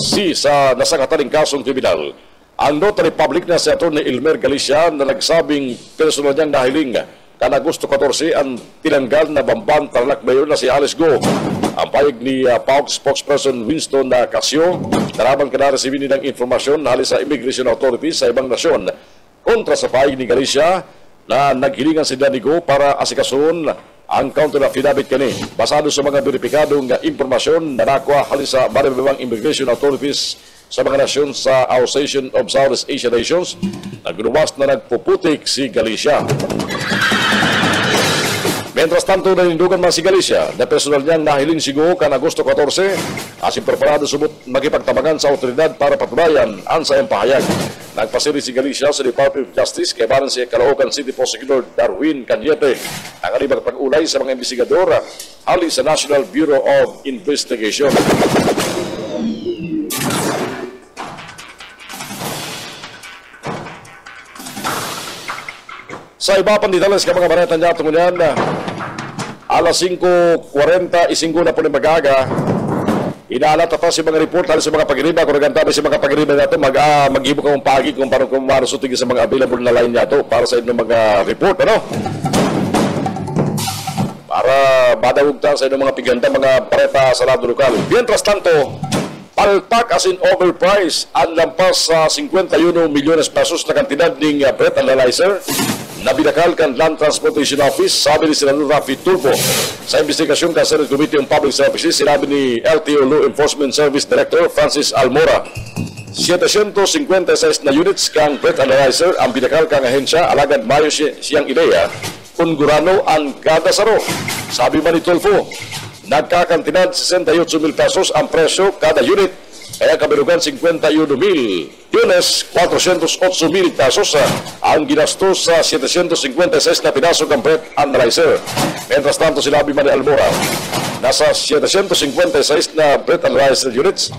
C sa nasangataning kasong kriminal. Ang notary public na si Atty. Elmer Galicia na nagsabing personal niyang nahiling kan Agosto 14 ang tinanggal na Bamban Tarlac Mayor na si Alice Go. Ang payag ni PAOK spokesperson Winston Casio, naraman ka na resibin ng informasyon halis sa immigration authorities sa ibang nasyon kontra sa payag ni Galicia na naghilingan si Danny Go para asikasoon ang counter affidavit kani basado sa mga beripikadong impormasyon na nakuha halis sa maribang immigration authorities sa mga nasyon sa Association of Southeast Asian Nations na gunuwas na nagpuputik si Galicia. Mientras tanto, nanindugan man si Galicia na personal niyang nahiling sigo kan Agosto 14 asin preparado subot magipagtabangan sa otoridad para patunayan ang sa pahayag. Nagpasiri si Galicia sa Department of Justice kay baran si Caloocan City Prosecutor Darwin Cañete ang alibag pag-ulay sa mga investigador halis sa National Bureau of Investigation. Sa iba pang detalles ka mga bareta niya tungkol yan, alas 5:45 na po ng magaga, inaalata pa si mga report halos sa mga pagiriba, kung nagantami si mga pagiriba nato, mag-ibo ka mong pagi kung paano kung marusutig sa mga available na line niya to para sa inyong mga report, ano? Para madawag ta sa inyong mga piganta, mga bareta sa lado lokal. Mientras tanto, palpak as in overpriced ang lampas sa 51 milyones pesos na kantidad ng bread analyzer na binakal kan Land Transportation Office, sabi ni Senador Rafi Tulfo. Sa investigasyon ka Senate Committee on Public Services, sinabi ni LTO Law Enforcement Service Director Francis Almora, 756 na units kang bread analyzer ang binakal kang ahensya, alagad mayo siyang ideya kung gurano ang kada saro. Sabi man ni Tulfo, nagkakantinad 68,000 pesos ang presyo kada unit, kaya kabirugan 51,000 yunes, 408,000 pesos ang ginastos sa 756 na pinasok ang bread analyzer. Mientras tanto, sinabi man ni Almora, nasa 756 na bread analyzer units,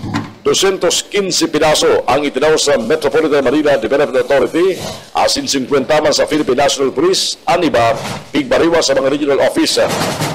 215 pinaso ang itinaw sa Metropolitan Manila Development Authority, asin 50 man sa Philippine National Police, ang iba, pigbariwa sa mga regional office.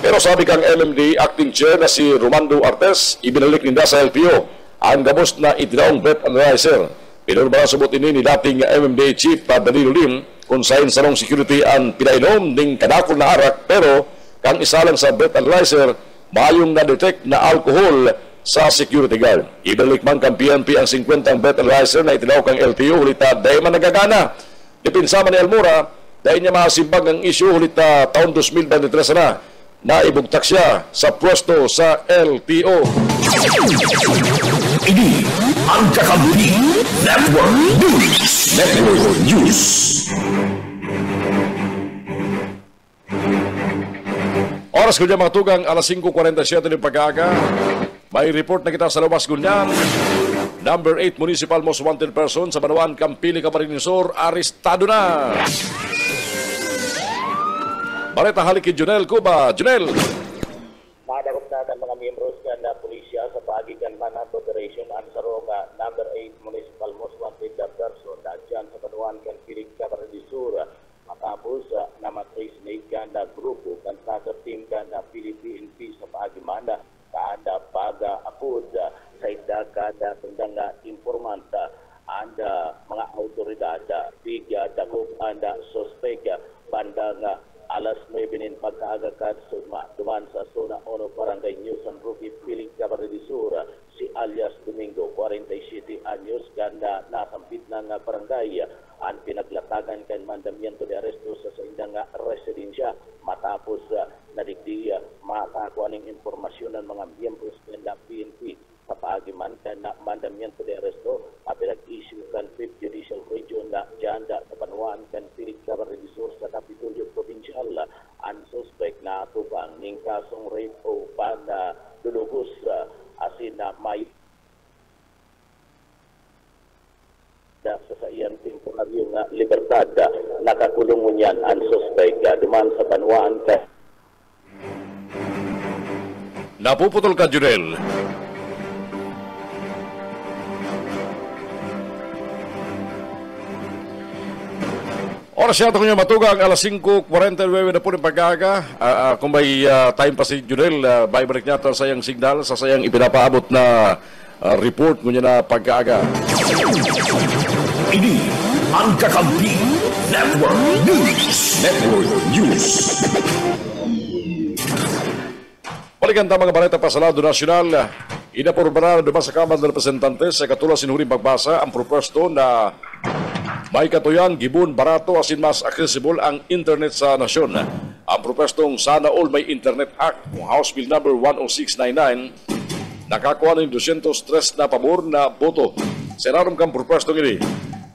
Pero sabi kang MMD Acting Chair na si Romando Artes, ibinalik ninda sa LPO ang gabos na itinaong bread analyzer. Pinurba subot ini ni dating MMDA Chief Danilo Lim kung saan sarong security ang pinainom ning kadakol na arak, pero kang isa lang sa bread analyzer mayong na-detect na alcohol sa security guard. Ibalik man kang PNP ang 50 bread analyzer na itinaw kang LTO hulita dahil man nagagana. Dipinsa man ni Almora dahil niya makasimbag ng issue hulita taon 2023 na ibugtak siya sa pwesto sa LTO. Ini ang Kakabuni Network News. Oras ko dyan mga tugang, alas 5:47 ng pag-aaga. May report na kita sa Lawas Gunyan. Number 8 Municipal Most Wanted Person sa Banawan, Campili, Camarines Sur, arestado na. Bareta halik kay Junel Cuba. Junel! Madagop na ang mga miyembros na pulisya sa pagitan manhunt operation ang sarong number 8 Municipal Most Wanted Person na dyan sa Banawan, Campili, Camarines Sur. Matapos matapos na matrisnig na grupo kan sa team na PNP sa pagimana kada pag-akod sa kada tendang informanta anda mga autoridad bigya dakop anda suspek bandang alas 9 nin pagkaagakad suma duman sa zona 1 barangay Newson Rookie Piling Camarines Sur si alias Domingo 47 anyos ganda nasampit ng barangay ang pinaglatagan kan mandamiento de arresto sa indang residensya matapos nadigdi makakuha ng impormasyon ng mga miyembros ng PNP sa paagiman kan mandamiento de arresto pinag-issue kan 5th Judicial Region na Janda sa Panuan kan Piling Camarines Sur sa Kapitolyo Provincial ang suspect na tubang ng kasong rape o panlulugos asin na may sa iyang temporaryong libertad nakakulong niyan ang suspect duman sa Panuan kan Napuputol ka, Junel. Oras siya ito kanya matugang alas 5:49 na po ng pag-aga. Kung may time pa si Junel, balik niya ito sa sayang signal, sa sayang ipinapaabot na report mo niya na pag-aga. Ini ang Kakampi Network News. Balikan ta mga balita pa sa lado nasyonal. Inapurbaran duman sa Kamara ng Representantes sa katulad sinuhuring pagbasa ang propuesto na may katuyan, gibon, barato, asin mas accessible ang internet sa nasyon. Ang propestong Sana All May Internet Act, House Bill number 10699, nakakuha ng 203 na pabor na boto. Sinarom kang propestong ini,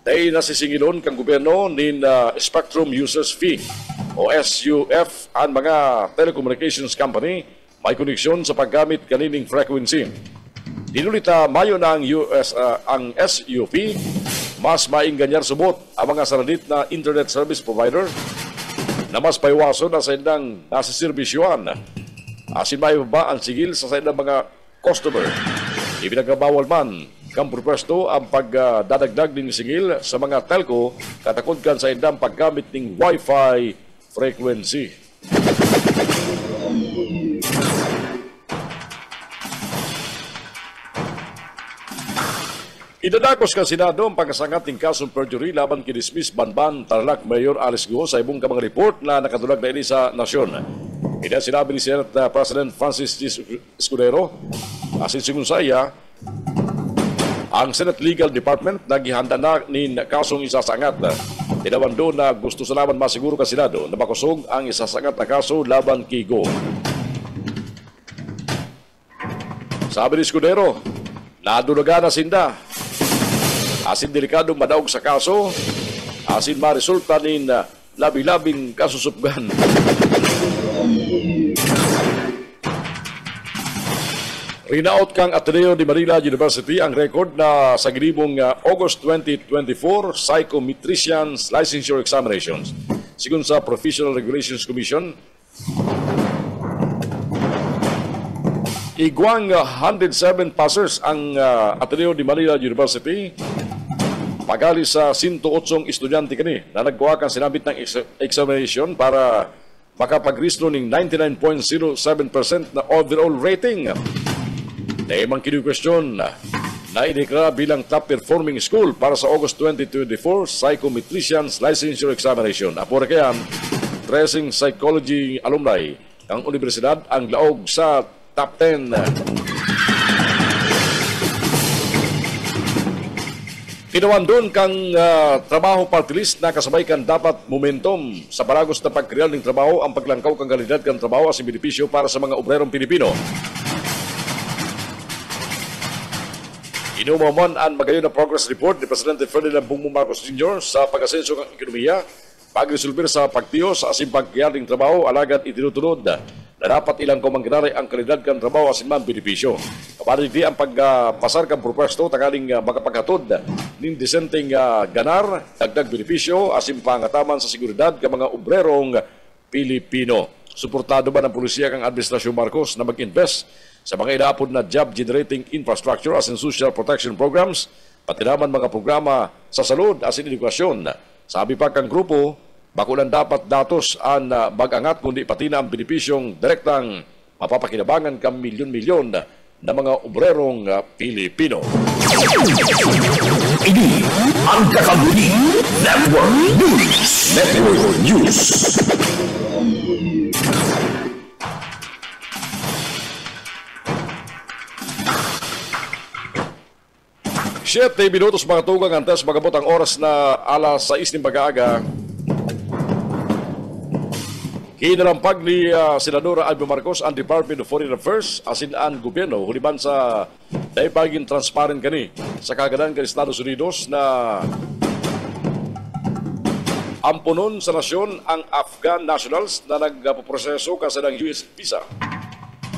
tayo nasisingilon kang gobyerno nin Spectrum Users Fee o SUF ang mga telecommunications company may koneksyon sa paggamit kanining frequency. Dinulita mayo na ang SUP, mas mainganyar subot ang mga saradit na internet service provider na mas paiwaso na sa indang nasiservisyoan. Asin mayo ba ang sigil sa indang mga customer. Ipinagbawal man kang propesto ang pagdadagdag ng sigil sa mga telco katakod kan sa indang paggamit ng Wi-Fi frequency. Idadakos ka Senado ang pagkasangat ng kasong perjury laban kay dismiss Banban Tarlac Mayor Alice Guo sa ibong ka mga report na nakatulag na ini sa nasyon. Ina sinabi ni Senate President Francis G. Escudero, asin sigun saya, ang Senate Legal Department naghihanda na ni kasong isasangat. Tinawan doon na gusto sa laban masiguro ka Senado na makusog ang isasangat na kaso laban kay Guo. Sabi ni Escudero, nadulaga na sinda. Asin delikadong madaog sa kaso, asin maresulta nin labi-labing kasusupgan. Rinaot kang Ateneo de Manila University ang record na sa ginibong August 2024 Psychometricians Licensure Examinations. Sigun sa Professional Regulations Commission, igwang 107 passers ang Ateneo de Manila University pagali sa 108 estudyante kani na nagkuha kang sinabit ng examination para makapag-restro ng 99.07% na overall rating. Naimang kinu-question na ideklara bilang top performing school para sa August 2024 Psychometricians Licensure Examination. Apura kayan, Dressing Psychology Alumni ng Universidad ang laog sa top 10. Tinawan doon kang trabaho party list na kasabay kan dapat momentum sa paragos na pagkreal ng trabaho ang paglangkaw kang kalidad kang trabaho as benepisyo para sa mga obrerong Pilipino. Inumaman ang magayon na progress report ni Presidente Ferdinand Bongbong Marcos Jr. sa pag-asenso ng ekonomiya, pag-resolver sa pagtiyo sa asin pagkreal ng trabaho alagad itinutunod na dapat ilang kumangkinari ang kalidad kang trabaho asin man benepisyo. Kapag di ang pagpasar kang propesto takaling makapaghatod ng disenteng ganar, dagdag benepisyo asin pangataman sa seguridad ka mga obrerong Pilipino. Suportado ba ng pulisya kang Administrasyon Marcos na mag-invest sa mga inaapod na job-generating infrastructure asin social protection programs, pati naman mga programa sa salud asin edukasyon. Sabi pa kang grupo, Bakulan dapat datos ang bagangat kundi pati na ang benepisyong direktang mapapakinabangan ka milyon-milyon na mga obrerong Pilipino. Ini ang Kakabuni Network News. Network News. 7 minutos mga tugang antes magabot ang oras na alas 6 ng pag-aaga. Kinalampag ni Senadora Alvin Marcos ang Department of Foreign Affairs asin ang gobyerno huliban sa daipagin transparent kani sa kaganan kan Estados Unidos na ampunon sa nasyon ang Afghan nationals na nagpaproseso kasi ng US visa.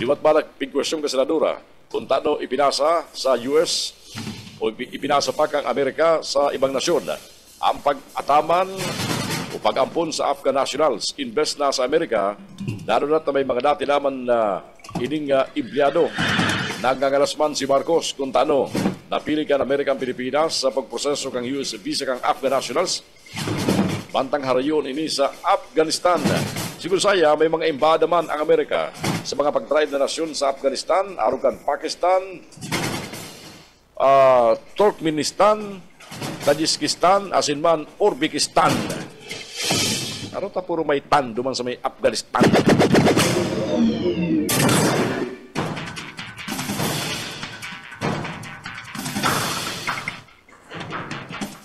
Diwat balak pigkwestiyon ka Senadora kung tano ipinasa sa US o ipinasa pa kang Amerika sa ibang nasyon ang pag-ataman o pag-ampon sa Afghan nationals invest na sa Amerika, lalo na may mga dati naman na ining empleyado. Nagangalasman si Marcos kung tano napili ka ng Amerikang Pilipinas sa pagproseso kang US visa kang Afghan nationals bantang harayon ini sa Afghanistan. Siguro saya may mga embada man ang Amerika sa mga pagtraid na nasyon sa Afghanistan, arugan Pakistan, Turkmenistan, Tajikistan, asin man Uzbekistan. Ano ta puro may tan duman sa may Afghanistan.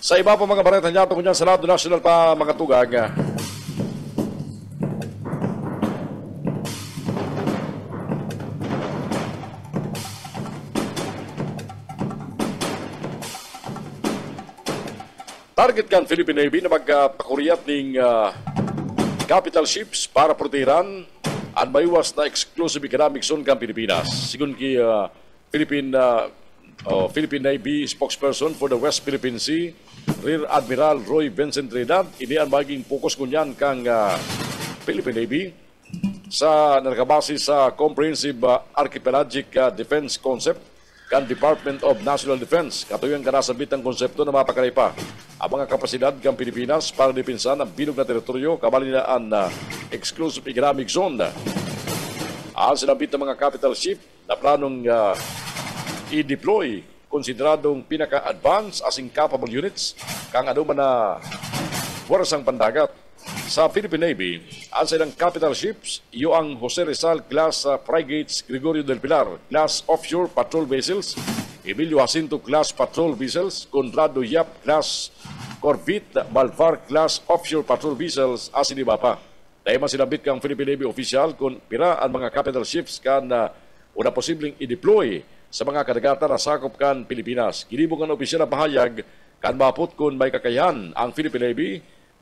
Sa iba pa mga bareta niya tungkol sa Senado National pa mga tugag. Target kan Philippine Navy na magpakuryat ng capital ships para protehan ang mayuwas na exclusive economic zone kan Pilipinas. Sigun ki Philippine Navy spokesperson for the West Philippine Sea, Rear Admiral Roy Vincent Trinidad, ini ang maging focus kunyan kang Philippine Navy sa nakabase sa Comprehensive Archipelagic Defense Concept kan Department of National Defense. Katuyang kanasabit ang konsepto na mapakalay pa ang mga kapasidad ng Pilipinas para dipinsan ang bilog na teritoryo kabali na ang exclusive economic zone. Ang sinabit ng mga capital ship na planong i-deploy konsideradong pinaka-advanced asing capable units kang ano man na puwersang pandagat sa Philippine Navy. Ang silang capital ships, iyo ang Jose Rizal class frigates, Gregorio del Pilar class offshore patrol vessels, Emilio Jacinto class patrol vessels, Conrado Yap class corvette, Malvar class offshore patrol vessels, asin iba pa. Dahil masinabit kang Philippine Navy official kung pira ang mga capital ships kan una posibleng i-deploy sa mga kadagatan na sakop kan Pilipinas. Kinibong ang opisyal na pahayag kan maput kung may kakayahan ang Philippine Navy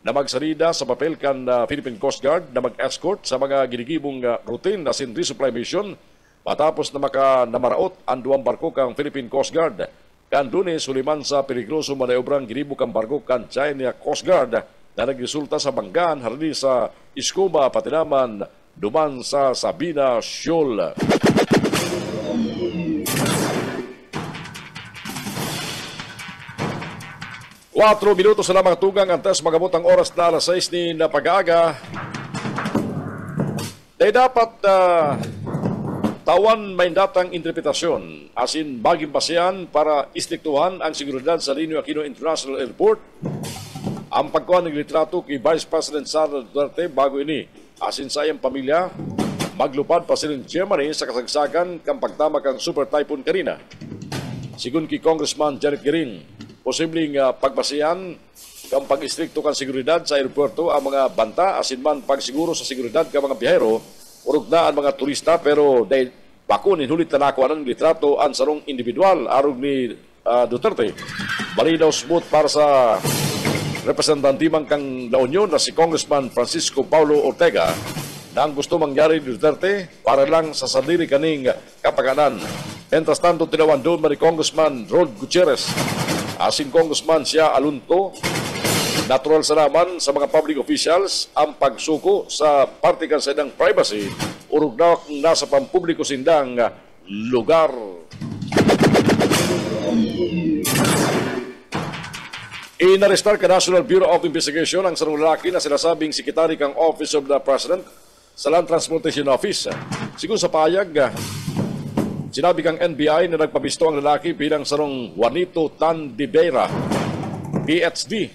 na magsalida sa papel kan Philippine Coast Guard na mag-escort sa mga ginigibong routine na sin resupply mission matapos na namaraot ang duwang barko kang Philippine Coast Guard kan Lunes suliman sa peligroso maniobrang ginibong kang barko kan China Coast Guard na nagresulta sa banggaan harani sa Iskuma pati naman duman sa Sabina Shoal. Watro minutos na lamang tugang antes magabot ang oras na alas 6 ni na pag-aaga. Dahil dapat tawan may datang interpretasyon asin baging basehan para istiktuhan ang seguridad sa Ninoy Aquino International Airport. Ang pagkuha ng litrato kay Vice President Sara Duterte bago ini asin sa iyang pamilya maglupad pa sila Germany sa kasagsagan kang pagtama kang Super Typhoon kanina. Sigun kay Congressman Janet Giring, posibleng pagbasihan kang pag-istrikto kang seguridad sa aeropuerto ang mga banta asin man pagsiguro sa seguridad kang mga biyahero urog na ang mga turista pero dahil bakunin hulit na nakuha ng litrato ang sarong individual arog ni Duterte. Malinaw smooth para sa representantimang kang La Union na si Congressman Francisco Paulo Ortega na ang gusto mangyari ni Duterte para lang sa sadiri kaning kapakanan. Entras tanto tinawan doon ni Congressman Rod Gutierrez asing Congressman siya alunto natural sa naman sa mga public officials ang pagsuko sa parte kan sa idang privacy urog na nasa pampubliko sindang lugar. Inarestar ka National Bureau of Investigation ang sarong lalaki na sinasabing sekretary kang Office of the President sa Land Transportation Office. Sigun sa payag, sinabi kang NBI na nagpabisto ang lalaki bilang sarong Juanito Tandibera, PhD.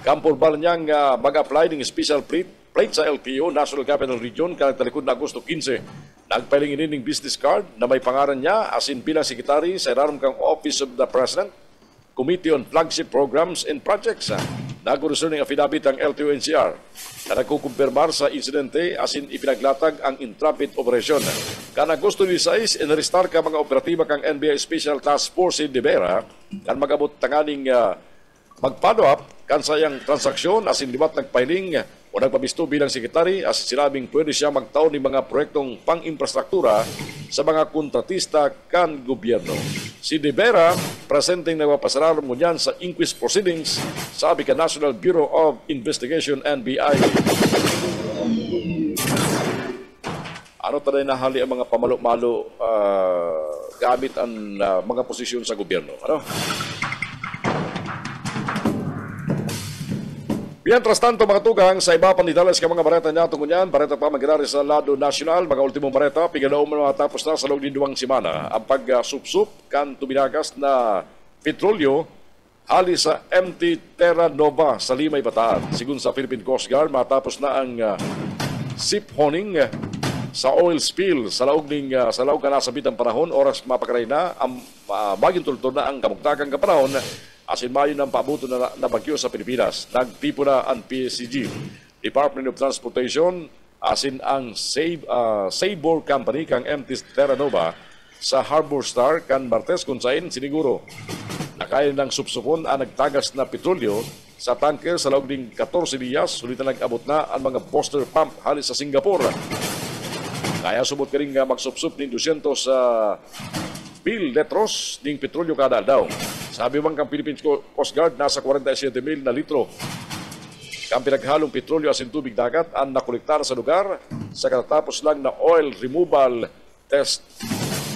Kampurban niyang mag-apply ng special plate sa LTO, National Capital Region, kaya talikod na Agosto 15. Nagpiling ini ng business card na may pangalan niya as in bilang sekretary sa ilalim kang Office of the President, Committee on Flagship Programs and Projects. Nagurusun ng affidavit ang LTO-NCR na nagkukumpirmar sa insidente as in ipinaglatag ang intrepid operation. Kan Agosto 16, inarestar ka mga operatiba kang NBI Special Task Force in Libera kan mag-abot tanganing mag-follow up kan sayang transaksyon as in liwat nagpiling o nagpabisto bilang sekretary as sinabing pwede siya magtaon ng mga proyektong pang-infrastruktura sa mga kontratista kan gobyerno. Si De Vera, presenteng nagpapasaralan mo niyan sa inquest proceedings, sabi ka National Bureau of Investigation, NBI. Ano tayo nahali ang mga pamalo-malo gamit ang mga posisyon sa gobyerno? Ano? Mientras tanto, mga tugang, sa iba pang details ka mga bareta niya tungo niyan, bareta pa magirari sa lado nasyonal, mga ultimong bareta, piganaon mo matapos na sa loob ng 2 semana. Ang pag-supsup kan tubinagas na petrolyo hali sa MT Terra Nova sa Limay, Bataan. Sigun sa Philippine Coast Guard, matapos na ang ship honing sa oil spill sa laog ka nasabit ang panahon, oras mapakaray na, ang baging tultod na ang kamugtakang kapanahon, asin mayo ng paabuto na bagyo sa Pilipinas. Nagtipo na ang PSCG, Department of Transportation, asin ang Sabor Company kang MT Terra Nova sa Harbor Star kan Martes kung saan siniguro nakaya ng supsupon ang nagtagas na petrolyo sa tanker sa laog ng 14 diyas, sulit na nag-abot na ang mga booster pump halis sa Singapore. Kaya subot ka rin magsupsup ng 200 litros ng petrolyo kada daw. Sabi man kang Philippine Coast Guard, nasa 47,000 na litro kang pinaghalong petrolyo asin tubig dagat ang nakolektar sa lugar sa katatapos lang na oil removal test.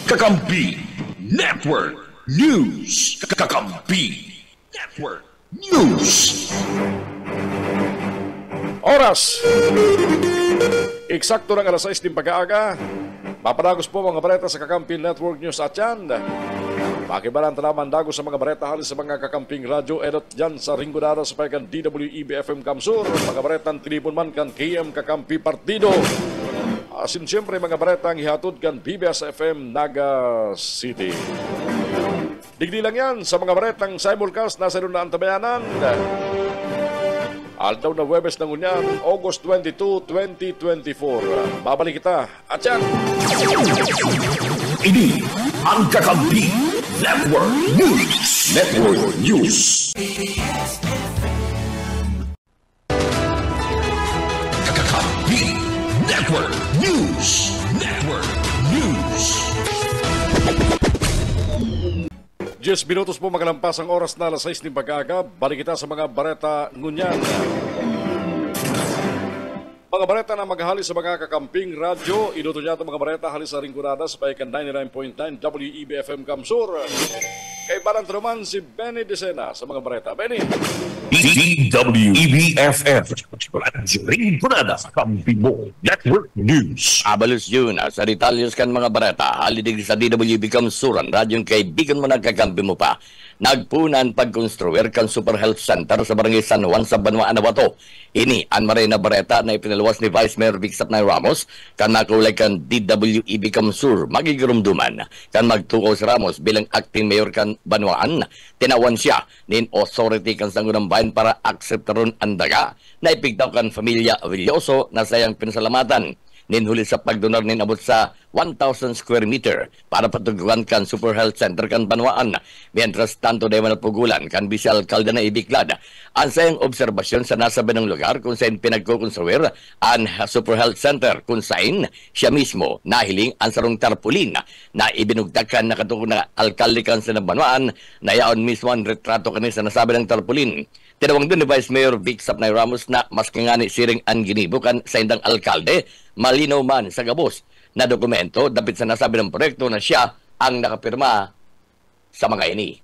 Kakampi Network News. Kakampi Network News. Oras! Eksakto ng alas 6 ng pag-aaga. Mapadagos po mga bareta sa Kakamping Network News at yan. Pakibalan talaman dagos sa mga bareta halis sa mga kakamping radyo edot dyan sa Ringodara sa payagan DWEB-FM Kamsur. Mga baretang tinipon man kan KM Kakampi Partido. Asin siyempre mga baretang ihatod kan BBS-FM Naga City. Digdi lang yan sa mga baretang simulcast nasa doon na antabayanan. Aldaw na Webes ng Unyan, August 22, 2024. Babalik kita. At yan! Ini ang Kakampi Network News. Network News. Kakampi Network News. Network News. 10 minutos po magalampas ang oras na alas 6 ng pag-aaga. Balik kita sa mga bareta ngunyan. Mga bareta na maghahalis sa mga kakamping radyo. Inuto niya ito mga bareta halis sa Rinconada sa payakan 99.9 WEB-FM Kamsur. Kay Barang Truman si Benny Decena sa mga bareta. Benny! DWEB-FM Rinconada Kakampi mo Network News. Abalos yun, sa Ritalios kan mga barata, halidig sa DWB Kamsuran, radyong kaibigan mo nagkakampi mo pa. Nagpunan pagkonstruer kan Super Health Center sa Barangay San Juan sa Banwaan, Nabato. Ini ang Marina Bareta na ipinalawas ni Vice Mayor Vic Sapnay Ramos kan nakulay kan DWEB Kamsur magigurumduman kan magtuko si Ramos bilang acting mayor kan Banwaan. Tinawan siya nin authority kan Sangguniang Bayan para akseptaron ang daga na ipigtaw kan Familia Villoso na sayang pinasalamatan. Ninhuli sa pagdonar nin abot sa 1,000 square meter para patuguan kan Super Health Center kan Banwaan. Mientras tanto na pugulan kan Vice Alcalde na ibiklad ang sayang obserbasyon sa nasabi ng lugar kung saan pinagkukonstruir ang Super Health Center kung saan siya mismo nahiling ang sarong tarpulin na ibinugtakan na katukong na alkalde kan sa Banwaan na yaon mismo ang retrato kanil sa nasabi ng tarpulin. Tinawang doon ni Vice Mayor Vic Sapnay Ramos na mas kangani siring ang ginibukan sa indang alkalde, malinaw man sa gabos na dokumento dapit sa nasabi ng proyekto na siya ang nakapirma sa mga ini.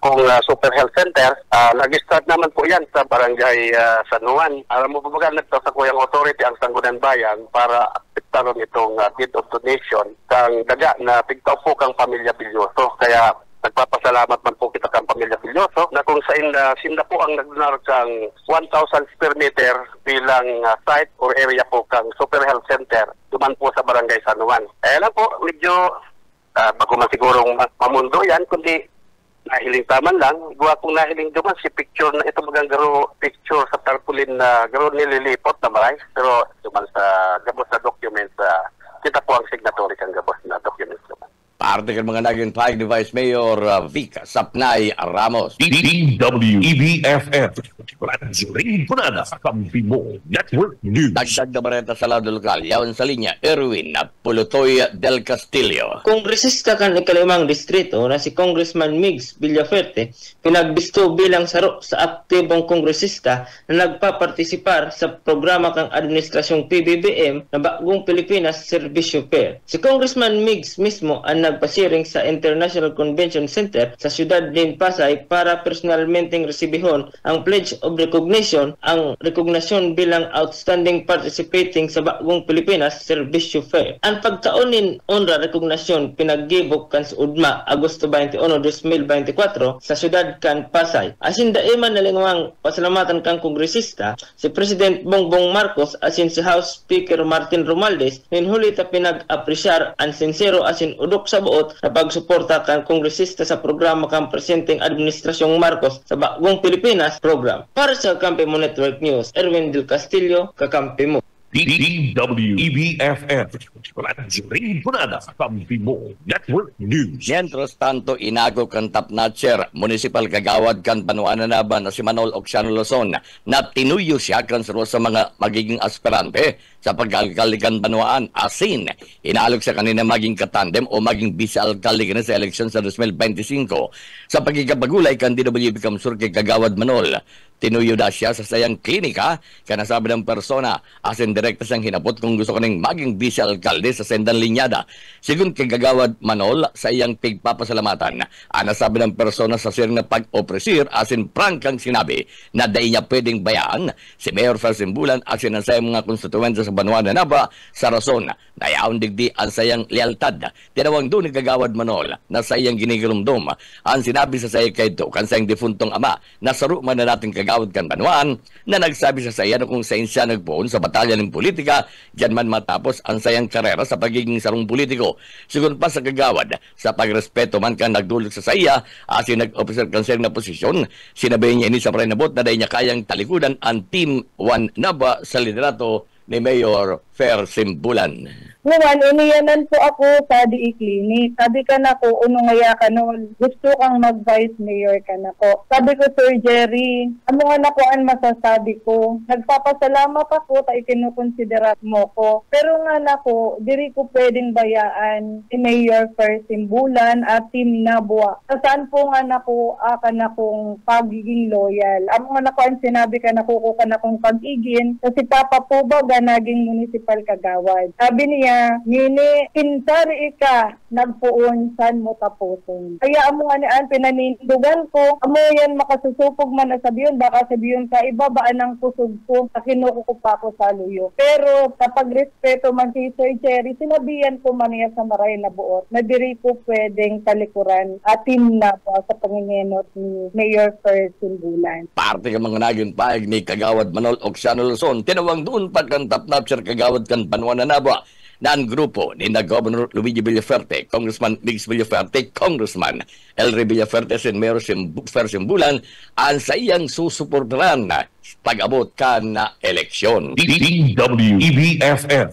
kung Super Health Center. Nag-start naman po yan sa Barangay San Juan. Alam mo ba nagto sa Kuyang Authority ang Sangguniang Bayan para akceptaron itong deed of donation kang daga na pigtaw po kang Pamilya Bilyoso. Kaya nagpapasalamat man po kita kang Pamilya Bilyoso na kung sinda po ang nagdonar kang 1,000 square meter bilang site or area po kang Super Health Center duman po sa Barangay San Juan. Lang po, medyo bago man sigurong mamundo yan, kundi nahiling taman lang. Gawa kong nahiling duman si picture na ito magang garo picture sa tarpaulin na garo nililipot na maray. Pero duman sa gabos na documents, kita po ang signatory ng gabos na documents duman. Parte ng mga naging pahig ni Vice Mayor Vic Sapnay Ramos. DWEBFF Rinconada Kampibo Network News. Dagdag na bareta sa lado lokal. Yaon sa linya, Erwin Pulutoy del Castillo. Kongresista kan ikalimang distrito na si Congressman Migs Villaferte pinagbisto bilang saro sa aktibong kongresista na nagpapartisipar sa programa kang administrasyong PBBM na Bagong Pilipinas Servicio Fair. Si Congressman Migs mismo ang nagpasiring sa International Convention Center sa siyudad din Pasay para personalmenteng resibihon ang Pledge of Recognition, ang rekognasyon bilang outstanding participating sa Bagong Pilipinas Servicio Fair. Ang pagkaunin onra rekognasyon pinaggibok kan sa Udma Agosto 21, 2024 sa siyudad kan Pasay. Asin daiman nalingwang pasalamatan kang kongresista si President Bongbong Marcos asin si House Speaker Martin Romualdez hinhuli ta pinag-apresyar ang sincero asin udok sa buot na pagsuporta kang kongresista sa programa kang presidenteng administrasyong Marcos sa Bagong Pilipinas program. Para sa Kampi Mo Network News, Erwin del Castillo, kakampi mo. DWEBFF Rinconada Kampibo Network News. Mientras tanto, inago kan top-notcher municipal kagawad kan Panuananaba na si Manol Oxiano Lozon na tinuyo siya kan sa mga magiging aspirante sa pag-alkalde kan Panuan. Asin, inaalok sa kanina maging katandem o maging vice-alkalde kan sa eleksyon sa 2025 sa pagkikapagulay kan DWB Kamsur kay Kagawad Manol. Tinuyo na siya sa sayang klinika kanasabi ng persona asin direkta siyang hinapot kung gusto kaning maging vice-alkalde sa Sendan Linyada. Sigun kay Kagawad Manol sa iyang pigpapasalamatan, nasabi ng persona sa siring na pag-opresir asin prangkang sinabi na dahi niya pwedeng bayaan si Mayor Fer Simbulan asin ang sayang mga konstituente sa Panuananaba sa rason na yaon digdi ang sayang lealtad. Tinawang doon ni Kagawad Manol na sa iyang ginigilumdom ang sinabi sa saya kay ito kan sayang defuntong ama na saro man na nating Kagawad kan Panuan na nagsabi sa saya na kung saan siya nagpoon sa batalya ng politika, dyan man matapos ang sayang karera sa pagiging sarong politiko. Sigun pa sa Kagawad, sa pagrespeto man ka nagdulog sa saya, asin nag-officer kan siya na posisyon, sinabi niya ini sa parinabot na dahil niya kayang talikudan ang Team 1 Naba sa liderato ni Mayor Fer Simbulan. Ngayon, iniyanan po ako sa DE Clinic. Sabi ka na ko, unong ka nun, gusto kang mag-vice mayor ka na ko. Sabi ko, Sir Jerry, ano nga na ko ang masasabi ko? Nagpapasalamat ako, tayo kinukonsiderat mo ko. Pero nga na ko, diri ko pwedeng bayaan si Mayor Fer Simbulan at Team Nabua. Saan po nga na ko, ka na kong pagiging loyal. Amo nga na ko ang sinabi ka na ko ka na kong pag-igin. Kasi Papa po ba naging municipal kagawad. Sabi niya, ngini, kinsari ka, nagpuon san mo tapusin. Kaya amo nga niyan, pinanindugan ko, amo yan makasusupog man na sabiyon, baka sabiyon ka, ibabaan ang kusog ko, sa kinuko pa ko sa luyo. Pero kapag respeto man si Sir Jerry, sinabihan ko man niya sa maray na buot, na diri ko pwedeng talikuran at team na po sa pangingenot ni Mayor Fer Simbulan. Parte ka mga nagyon paig ni Kagawad Manol Oxiano Luzon, tinawang doon pagkan top-notcher Kagawad kan Panuananaba na ang grupo ni na Governor Luigi Villaferte, Congressman Migs Villaferte, Congressman Elry Villaferte, and Mayor Fer Simbulan ang sa iyang susuportaran na pag-abot ka na eleksyon. DWEBFF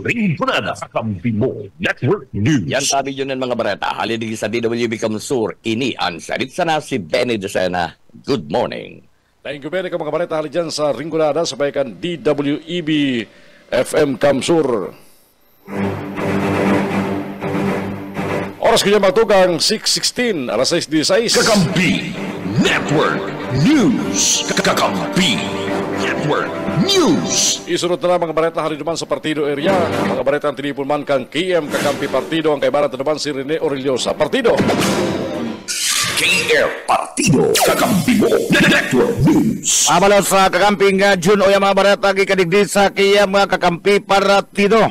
Rinconada Kampibo Network News. Yan sabi yun ng mga bareta. Halidig sa DWB Kamsur, ini ang salit sana si Benny Decena. Good morning. Thank you very much mga bareta. Hali dyan sa Rinconada, sabaykan DWEB FM Kamsur. Oras ko niya matugang 6:16, alas 6:16. Kakampi Network News. Kakampi Network News. Isunod na mga bareta hali naman sa partido area. Mga bareta ang tinipon man kang KM Kakampi Partido. Ang kaibaran naman si Rene Orellosa Partido. KR Partido, kakampi mo, Network News. Abalo sa kakamping June o yung mga barata kikadigdi sa kaya mga kakampi partido.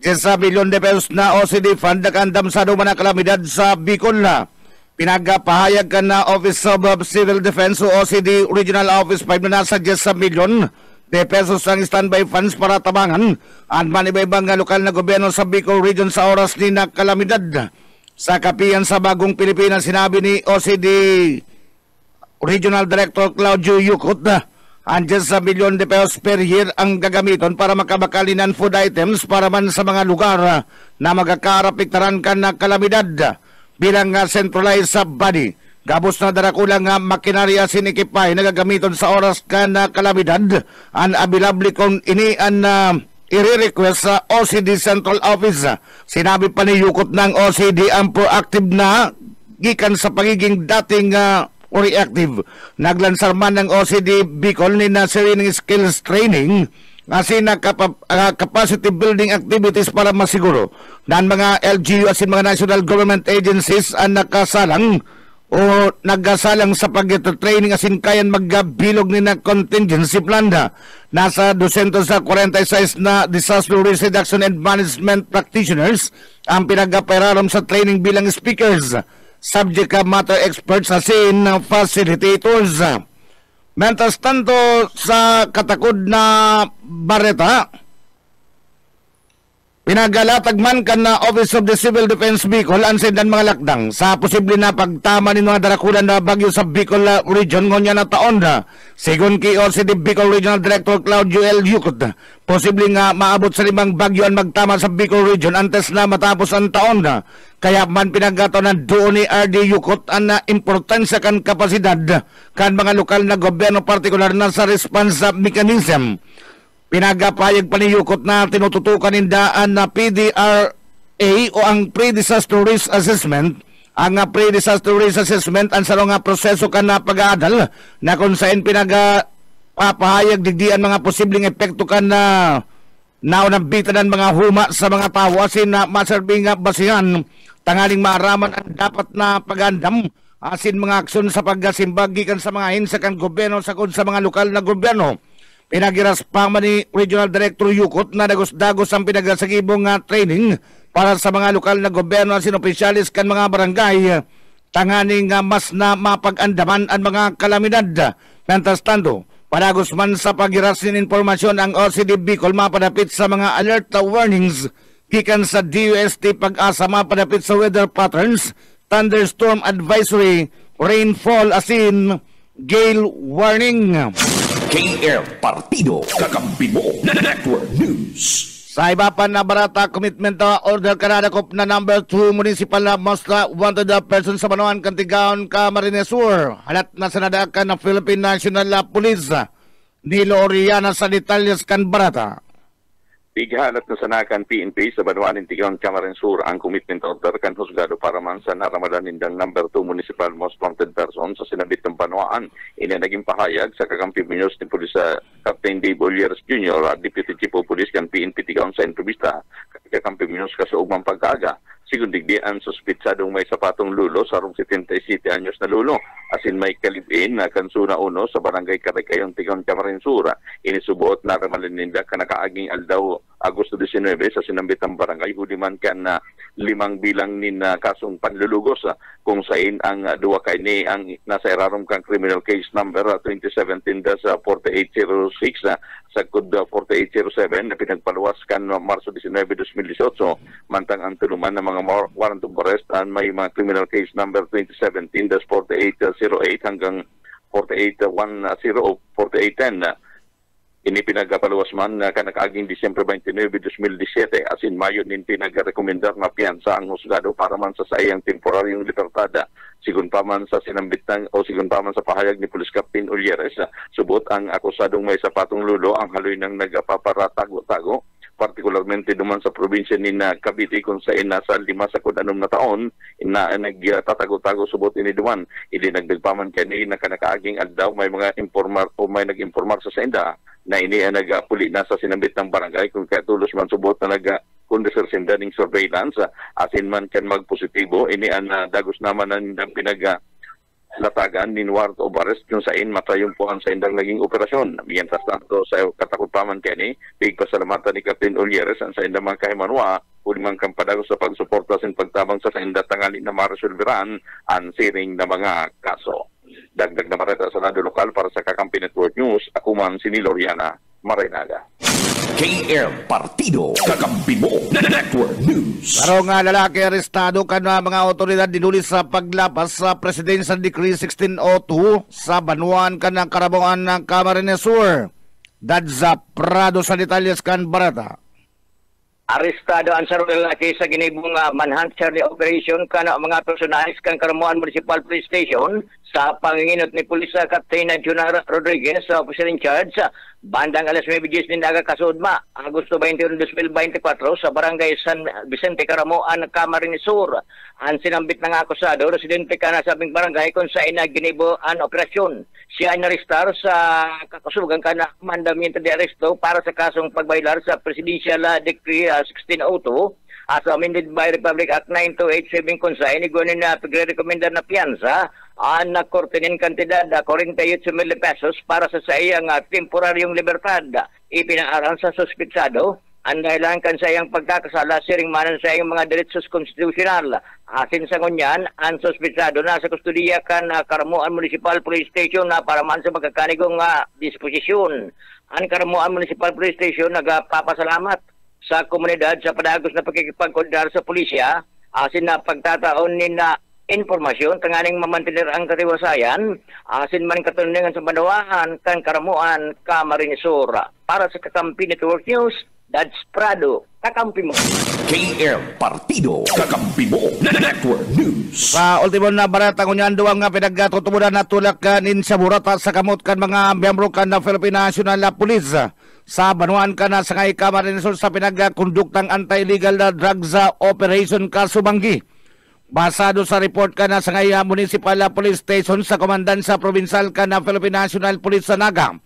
10 milyon de pesos na OCD fund nakandam sa duman na kalamidad sa Bicol na. Pinagpahayag ka na Office of Civil Defense o OCD Regional Office 5 na nasa 10 milyon de pesos ang standby funds para tabangan ang manibaybang lokal na gobyerno sa Bicol Region sa oras ni na kalamidad. Sa kapiyan sa Bagong Pilipinas, sinabi ni OCD Regional Director Claudio Yucot na andiyan sa milyon de pesos per year ang gagamiton para makabakali ng food items para man sa mga lugar na magkakarapiktaran ka na kalamidad bilang centralized body. Gabos na darakulang makinarya sinikipay na gagamiton sa oras ka na kalamidad ang abilable kung ini ang i-request sa OCD Central Office. Sinabi pa ni Yukot ng OCD ang proactive na gikan sa pagiging dating reactive. Naglansar man ng OCD Bicol ni na training skills training kasi na capacity building activities para masiguro na ang mga LGU as in mga national government agencies ang nakasalang o nagasalang sa pag-training asin kayan magbilog ni na contingency plan na. Nasa 246 na disaster risk reduction and management practitioners ang pinagaperaram sa training bilang speakers, subject matter experts asin facilitators. Mentas tanto sa katakod na bareta, pinagalatag man kan na Office of the Civil Defense Bicol ansin dan mga lakdang sa posible na pagtama ni mga darakulan na bagyo sa Bicol Region ngonya na taon na. Sigon kay OCD Bicol Regional Director Claudio L. Yucot, posible nga maabot sa 5 bagyo ang magtama sa Bicol Region antes na matapos ang taon na. Kaya man pinagato na doon ni RD Yucot ang importansya kan kapasidad kan mga lokal na gobyerno partikular na sa response mechanism. Pinagapayag pa ni Yukot na tinututukan nindaan na PDRA o ang Pre-Disaster Risk Assessment. Ang Pre-Disaster Risk Assessment ang sarong proseso ka na pag-aadal na kung saan pinagapahayag digdian mga posibleng epekto ka na naunambitan ng mga huma sa mga tao asin na maserbing basihan tangaling maaraman ang dapat na pag-andam asin mga aksyon sa pagsimbag gikan sa mga hinsa kang gobyerno sa mga lokal na gobyerno. Pinagiras pa man ni Regional Director Yukot na dagos-dagos ang pinagasagibong training para sa mga lokal na gobyerno at sinopesyalis kan mga barangay tanganing mas na mapag-andaman ang mga kalamidad. Mentas tanto, padagos man sa pagiras ng informasyon ang OCD Bicol mapadapit sa mga alert warnings gikan sa DUST Pag-asa mapadapit sa weather patterns, thunderstorm advisory, rainfall asin gale warning. KR Partido, kakampi mo, Network News. Sa iba pa na barata, commitment order kanadakop na number 2 municipal na most wanted person sa Banuan, Kantigaon, Camarines Sur. Halat na sa nadakan ng Philippine National Police ni Loriana sa detalles kan barata. Bighalat na sanakan PNP sa Banuan Intigaon, Camarines Sur ang commitment order kan husgado para man sa naramadan nindang number 2 municipal most wanted person sa sinabit ng Banuan. Ini naging pahayag sa kakampi News ni Police Captain Dave Olieres Jr. at Deputy Chief of Police kan PNP Tigaon sa entrevista. Kakampi News kasaugmang pagkaaga. Sigundigdian suspitsadong may sapatong lulo sarong 77 anyos na lulo. Asin may kalibin na kansuna uno sa barangay Karikayon, Tigaon, Camarines Sur. Inisubuot na ramalan ninda kanakaaging aldaw Agosto 19 sa sinambitang barangay huliman kan na 5 bilang nin kasong panlulugos kung sain ang duwa kay ni ang nasa irarom kang criminal case number 2017-4806 sa code 4807 na pinagpaluwas kan Marso 19, 2018 mantang ang tuluman ng mga warrant of arrest may mga criminal case number 2017-4808 hanggang 4810 o 4810 ini pinagapaluwas man kanakaaging Disyembre 29, 2017 asin Mayo nin pinagarekomendar na piyansa ang husgado para man sa sayang temporaryong libertada. Sigun pa man sa sinambitang o sigun pa man sa pahayag ni Police Captain Olieres, subot ang akusadong may sapatong lulo ang haloy ng nagpaparatago-tago partikularmente duman sa probinsya ni Cavite kung saan nasa 5 sa 6 na taon na nagtatago-tago subot ini duman. Ili nagdagpaman kani na kanakaaging aldaw may mga informar o may nag-informar sa senda na ini ang nagpuli na sa sinambit ng barangay kung kaya tulos man subot na kundesar sindaning surveillance asin man kan magpositibo ini ang dagos naman ang latagan din warrant of arrest kung saan matayumpuan sa indang naging operasyon. Mientras tanto sa katakot-paman kini, pigpasalamatan ni Captain Olieres ang sa indang mga kahimanwa ulimang kampadago sa pagsuporta sa pagtabang sa inda tangali na maresolveran ang siring na mga kaso. Dagdag na mareta sa Radyo Lokal para sa Kakampi Network News, ako man si Loriana Marinaga. KM Partido, kakampi mo, Network News. Pero nga lalaki arestado ka na mga otoridad dinuli sa paglapas sa Presidential Decree 1602 sa Banuan ka ng Karabuan ng Camarines Sur. Dadza Prado sa detalles kan Barata. Arestado ang sarong lalaki sa ginibong manhunt charity operation kana mga personalis kan Karamuan Municipal Police Station sa panginginot ni Pulisa Captain Junar Rodriguez sa officer in charge bandang alas 9:10 din daga kasudma Agosto 21, 2024 sa barangay San Vicente Karamuan, Camarines Sur. Ang sinambit ng akusado residente ka na sabing barangay kung saan ginibo ang operasyon. Siya ay naristar sa kakasugan ka na mandamiento de aresto para sa kasong pagbailar sa Presidential Decree 1602 as amended by Republic Act 9287 kung saan igunin na pagre-recommendar na piyansa ang nakortinin kantidad 48,000 pesos para sa sayang temporaryong libertad. Ipinaaral sa suspitsado ang dahilan kan sayang pagkakasala siring manan sa iyong mga diretsos konstitusyonal. Asin sa ngunyan, ang suspitsado na sa kustudiya kan Karamuan Municipal Police Station na para man sa magkakanigong disposisyon. Ang Karamuan Municipal Police Station nagpapasalamat sa komunidad sa padagos na pagkikipagkoordinasyon sa pulisya asin na pagtataon ni na informasyon tanganing mamantener ang katiwasayan asin man katuningan sa Banawaan kan Karamuan, Camarines Sur. Para sa Kakampi Network News, Dads Prado, kakampi mo. KM Partido, kakampi mo, Network News. Sa ultimo na barata ngunyan duwang nga pinagkatutubunan na tulak kanin sa burata sa kamot kan mga miyembro kan na Philippine National Police sa Banuan ka na sa ngay Camarines Sur sa pinagkonduktang anti-illegal na drugs operation Kasubanggi. Basado sa report ka na sa ngay Municipal Police Station sa Komandansa Provincial ka na Philippine National Police sa Naga.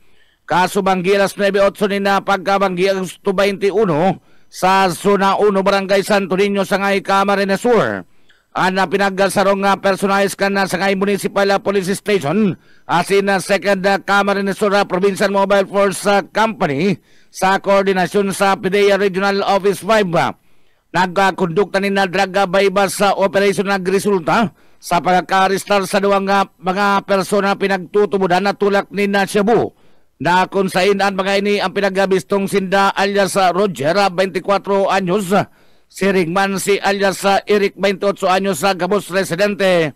Kasubanggi alas 9:08 ni na pagkabanggi Agosto 21 sa Zona 1 Barangay Santo Niño sa ngay Camarines Sur. Ang pinaggasarong personalis ka na sa ngay Municipal Police Station asin na 2nd Camarines Sur Provincial Mobile Force Company sa koordinasyon sa PDEA Regional Office 5. Nagkakondukta ni na drug bypass sa operasyon nagresulta sa pagkakaristar sa duwang mga persona pinagtutubudan na tulak ni na Cebu. Na kung saan ang mga ini ang pinagabistong sinda alias Roger, 24 anyos, si Ringman si alias Eric, 28 anyos, sa Gabos residente,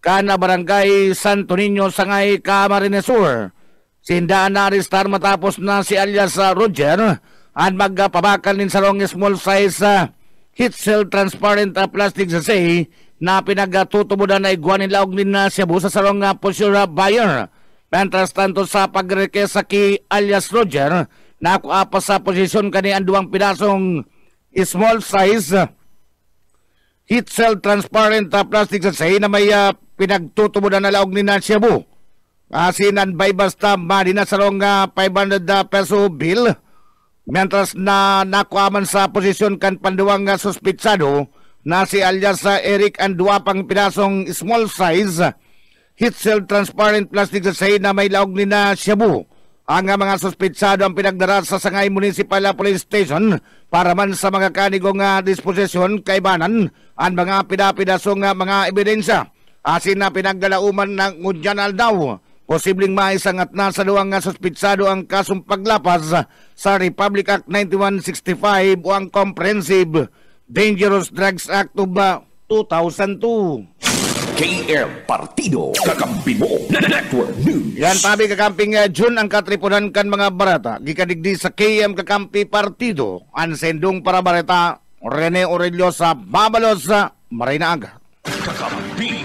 kana barangay Santo Niño, Sangay, Camarines Sur. Sinda na arestar matapos na si alias Roger, ang magpabakal nin sarong small size heat seal transparent plastic sachet na pinagtutubudan na iguanin laog nin na Cebu sa sarong pusher buyer. Mientras tanto sa pagrequest sa ki alias Roger, nakuha sa posisyon kani ang duwang pinasong small size heat seal transparent plastic sachet na may pinagtutubudan na laog ni na Cebu. Asinan by basta mali na sarong 500 peso bill. Mientras na nakuha man sa posisyon kan panduwang suspitsado na si alias Eric ang duwa pang pinasong small size heat seal transparent plastic sachet na may laog ni na Cebu. Ang mga suspitsado ang pinagdara sa Sangay Municipal Police Station para man sa mga kanigong disposisyon kaibanan ang mga pinapidasong mga ebidensya. Asin na pinaggalauman ng ngudyanal daw. Posibleng maisangat na sa duwang suspitsado ang kasong paglapas sa Republic Act 9165 o ang Comprehensive Dangerous Drugs Act of 2002. KM Partido, kakampi mo, Network News. Yan tabi kakamping June ang katripunan kan mga barata. Gikadigdi sa KM Kakampi Partido. Ang sendong para barata, Rene Aurelio sa Babalos sa Marinaga. Kakampi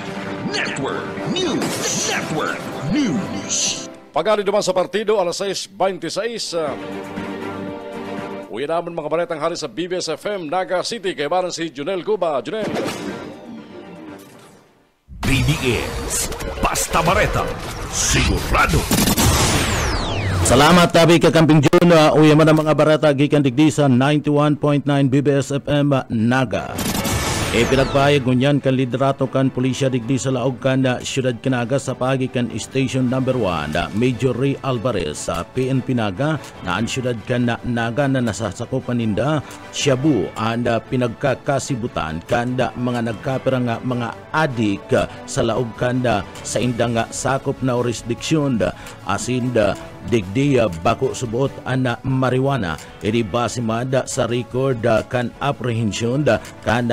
Network News. Network News. Pagani duman sa partido, alas 6:26. Uwi naman mga baretang hari sa BBS FM Naga City. Kay baran si Junel Cuba. Junel. BBS, Basta Bareta, sigurado. Salamat tabi kakamping June. Uyaman ang mga barata gikan digdi sa 91.9 BBS FM Naga. Pinagpahayag ngunyan kan liderato kan pulisya digdi sa laog kan siyudad Canaga sa pagi kan Station No. 1 Major Ray Alvarez sa PNP Naga na ang siyudad kan Naga na nasasakupan ninda Shabu and pinagkakasibutan kan mga nagkapirang mga adik sa laog kan sa indang sakop na jurisdiksyon asin digdi bako subuot ana marijuana edi base mada sa record kan apprehension kan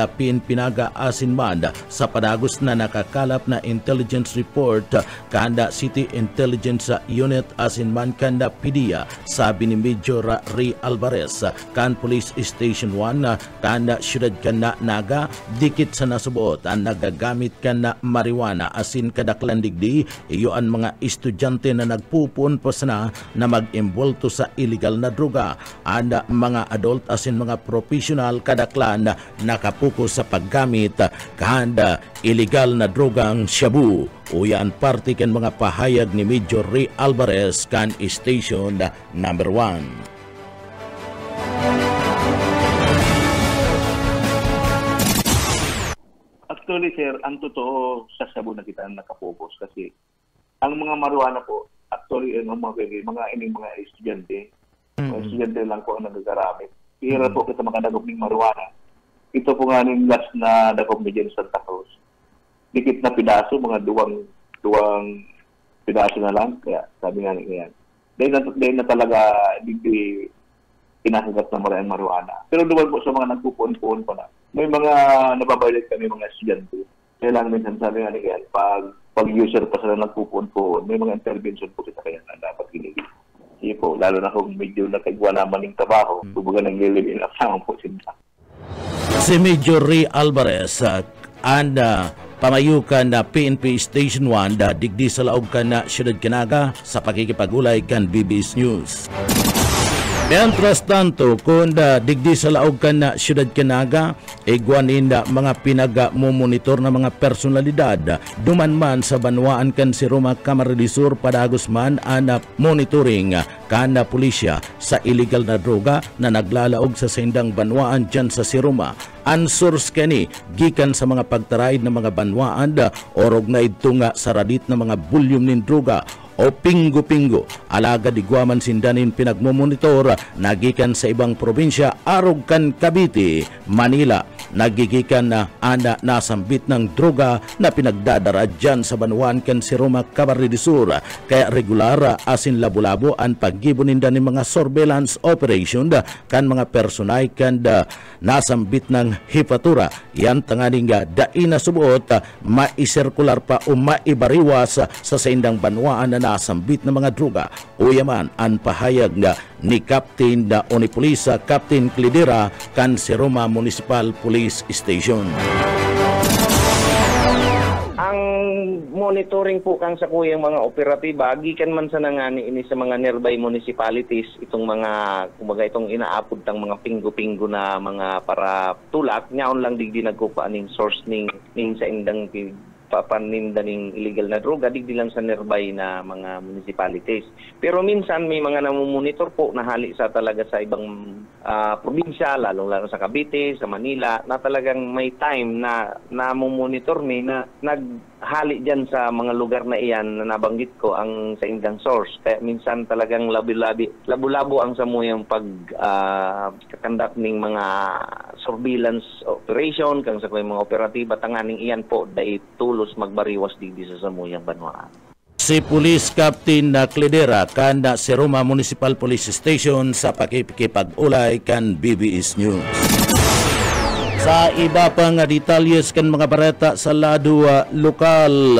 Pinaga asin man sa padagos na nakakalap na intelligence report kanda City Intelligence Unit asin man kanda PDEA, sabi ni Major Ray Alvarez kan Police Station 1 kanda siyudad kana Naga dikit sa nasubuot ang nagagamit kana marijuana asin kadaklan digdi iyo ang mga estudyante na nagpupun pa sana na mag-imbolto sa illegal na droga and mga adult asin mga professional kadaklan nakapuko sa paggamit kahanda illegal na drogang shabu. Uyan parte kan mga pahayag ni Major Ray Alvarez kan Station No. 1. Actually, sir, ang totoo sa shabu na kita nakapokus kasi ang mga marijuana po, actually, mga estudyante, mga estudyante lang po ang nagagamit. Pira po kita makadagok ng marijuana. Ito po nga ng last na dagok ni Jen Santa Cruz. Dikit na pidaso, mga duwang pidaso na lang. Kaya sabi nga niya yan. Dahil na talaga hindi pinasagat na maraming marijuana. Pero duwan po sa mga nagpupuon-puon pa na. May mga nababayad kami mga estudyante. Kaya lang minsan sabi nga niya yan, pag user pa sila nagpupuon-puon, may mga intervention po kita kaya na dapat ginigil. Sige po, lalo na kung medyo nakagwa naman ng trabaho, bubuga nag-live-in lang po sila. Si Major Ray Alvarez and pamayukan na PNP Station 1 digdi sa laog kan na siyudad Canaga sa pakikipagulay kan BBS News. Mientras tanto, kung digdi sa laog kan na siyudad Canaga, igwanin mga pinag-monitor na mga personalidad, duman man sa banwaan kan si Roma Camarines Sur padagos man ang monitoring kan na pulisya sa illegal na droga na naglalaog sa sindang banwaan dyan sa Siroma. Answers kani gikan sa mga pagtaraid ng mga banwaan orog na ito nga sa radit ng mga bulyum nin droga o pinggo-pinggo. Alaga di Guaman sindanin pinagmomonitor nagikan sa ibang probinsya arog kan Cavite, Manila. Nagigikan na ana nasambit ng droga na pinagdadara dyan sa banwaan kan si Roma Camarines Sur. Kaya regular asin labo-labo ang paggibuninda ni mga surveillance operation kan mga personay kan nasambit ng hipatura. Yan tanganing dain na subuot maisirkular pa o maibariwas sa saindang banwaan na nasambit ng mga droga. Uyaman ang pahayag ni Captain o ni Police Captain Clidera kan si Roma Municipal Police Station. Ang monitoring po kang sa kuyang mga operatiba, gikan man sa nangani ini sa mga nearby municipalities, itong mga, kumbaga itong inaapod tang mga pinggo-pinggo na mga para tulak, nyaon lang digdi nagkupa ning source ning sa indang papaninda ng illegal na droga digdi lang sa nearby na mga municipalities. Pero minsan may mga namumonitor po na hali sa talaga sa ibang probinsya, lalong-lalo sa Cavite, sa Manila, na talagang may time na namumonitor na naghali dyan sa mga lugar na iyan na nabanggit ko ang sa indang source. Kaya minsan talagang labo-labo ang samuyang pagkakandak ng mga surveillance operation, kang sa mga operatiba, tanganing iyan po dahil tulos magbariwas digdi sa samuyang banwaan. Si Police Captain Clidera kan si Roma Municipal Police Station sa pakikipag-ulay kan BBS News. Sa iba pang detalles kan mga bareta sa lado lokal,